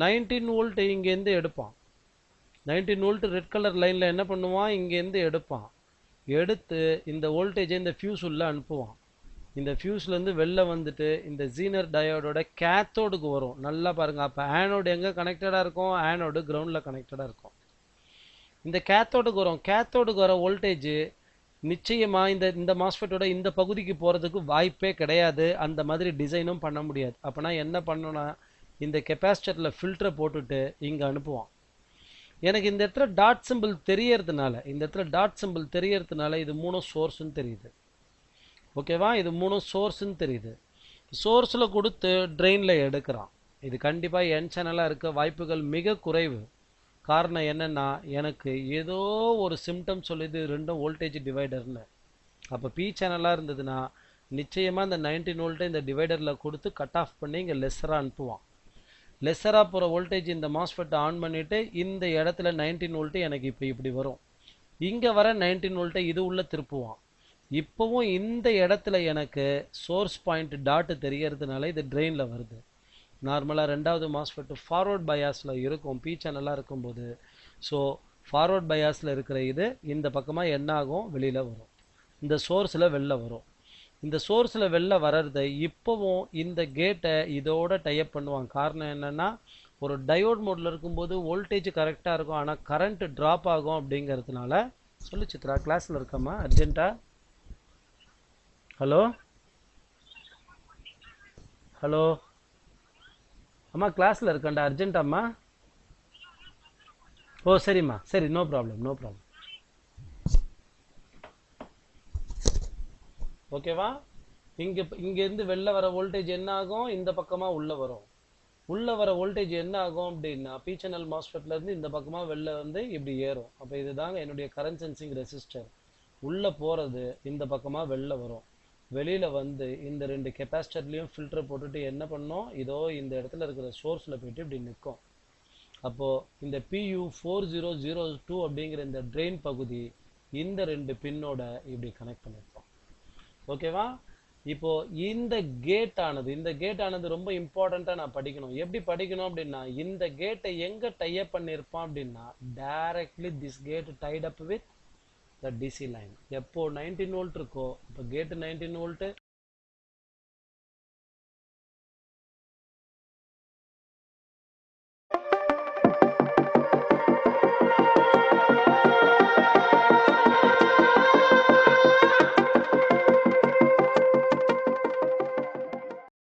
19 வோல்ட் இங்கேருந்து எடுப்பான். 19 வோல்ட் ரெட் கலர் லைனில் என்ன பண்ணுவான்? இங்கேருந்து எடுப்பான். எடுத்து இந்த வோல்டேஜை இந்த ஃபியூஸ் உள்ள அனுப்புவான். இந்த ஃபியூஸ்லேருந்து வெளில வந்துட்டு இந்த ஜீனர் டயோடோட கேத்தோடுக்கு வரும். நல்லா பாருங்கள். அப்போ ஆனோடு எங்கே கனெக்டடாக இருக்கும்? ஆனோடு கிரவுண்டில் கனெக்டடாக இருக்கும். இந்த கேத்தோடுக்கு வரும். கேத்தோடுக்கு வர வோல்டேஜ் நிச்சயமாக இந்த மாஸ்ஃபெட்டோட இந்த பகுதிக்கு போகிறதுக்கு வாய்ப்பே கிடையாது. அந்த மாதிரி டிசைனும் பண்ண முடியாது. அப்போனா என்ன பண்ணணும்னா, இந்த கெப்பாசிட்டரில் ஃபில்டரை போட்டுட்டு இங்கே அனுப்புவான். எனக்கு இந்த இடத்துல டாட் சிம்பிள் தெரியறதுனால இது மூணும் சோர்ஸ்ன்னு தெரியுது. ஓகேவா? இது மூணும் சோர்ஸ்ன்னு தெரியுது. சோர்ஸில் கொடுத்து ட்ரெயினில் எடுக்கிறான். இது கண்டிப்பாக என் சேனலாக இருக்க வாய்ப்புகள் மிக குறைவு. காரணம் என்னென்னா, எனக்கு ஏதோ ஒரு சிம்டம் சொல்லுது ரெண்டும் வோல்டேஜ் டிவைடர்னு. அப்போ பி சேனலாக இருந்ததுன்னா நிச்சயமாக இந்த 19 வோல்ட்டை இந்த டிவைடரில் கொடுத்து கட் ஆஃப் பண்ணி இங்கே லெஸ்ஸராக அனுப்புவான். லெஸ்ஸராக போகிற வோல்டேஜ் இந்த மாஸ்ஃபெட்டை ஆன் பண்ணிவிட்டு இந்த இடத்துல 19 வோல்ட்டு எனக்கு இப்போ இப்படி வரும். இங்கே வர 19 வோல்ட்டை இது உள்ள திருப்புவான். இப்போவும் இந்த இடத்துல எனக்கு சோர்ஸ் பாயிண்ட் டாட்டு தெரியறதுனால இது ட்ரெயினில் வருது. நார்மலாக ரெண்டாவது மாஸ்ஃபெட்டு ஃபார்வர்ட் பயாஸில் இருக்கும், பி சேனலாக இருக்கும்போது. ஸோ ஃபார்வர்ட் பயாஸில் இருக்கிற இது இந்த பக்கமாக என்ன ஆகும்? வெளியில் வரும். இந்த சோர்ஸில் வெளில வரும். இந்த சோர்ஸில் வெளில வர்றதை இப்போவும் இந்த கேட்டை இதோட டைப் பண்ணுவாங்க. காரணம் என்னென்னா, ஒரு டயோட் மோடில் இருக்கும்போது வோல்டேஜ் கரெக்டாக இருக்கும், ஆனால் கரண்ட் ட்ராப் ஆகும். அப்படிங்கிறதுனால சொல்லு சித்ரா, கிளாஸில் இருக்கம்மா அர்ஜென்ட்டா? ஹலோ ஹலோ அம்மா, கிளாஸில் இருக்கேன்டா, அர்ஜென்ட்டாம்மா. ஓ சரிம்மா, சரி, நோ ப்ராப்ளம். ஓகேவா? இங்கேருந்து வெளில வர வோல்டேஜ் என்ன ஆகும்? இந்த பக்கமாக உள்ளே வரும். உள்ளே வர வோல்டேஜ் என்ன ஆகும் அப்படின்னா, பி சேனல் மாஸ்ஃபெட்லேருந்து இந்த பக்கமாக வெளில வந்து இப்படி ஏறும். அப்போ இதுதாங்க என்னுடைய கரண்ட் சென்சிங் ரெசிஸ்டர். உள்ளே போகிறது இந்த பக்கமாக வெளில வரும். வெளியில் வந்து இந்த ரெண்டு கெப்பாசிட்டர்லேயும் ஃபில்டரை போட்டுட்டு என்ன பண்ணோம்? இதோ இந்த இடத்துல இருக்கிற சோர்ஸில் போயிட்டு இப்படி நிற்கும். அப்போது இந்த PU4002 அப்படிங்கிற இந்த ட்ரெயின் பகுதி இந்த ரெண்டு பின்னோட இப்படி கனெக்ட் பண்ணியிருப்போம். ஓகேவா? இப்போது இந்த கேட்டானது ரொம்ப இம்பார்ட்டண்ட்டாக நான் படிக்கணும். எப்படி படிக்கணும் அப்படின்னா, இந்த கேட்டை எங்கே டைப் பண்ணியிருப்பான் அப்படின்னா, directly this gate tied up with the DC line. எப்போ 19 வோல்ட் இருக்கோ இப்போ கேட்டு 19 வோல்ட்டு,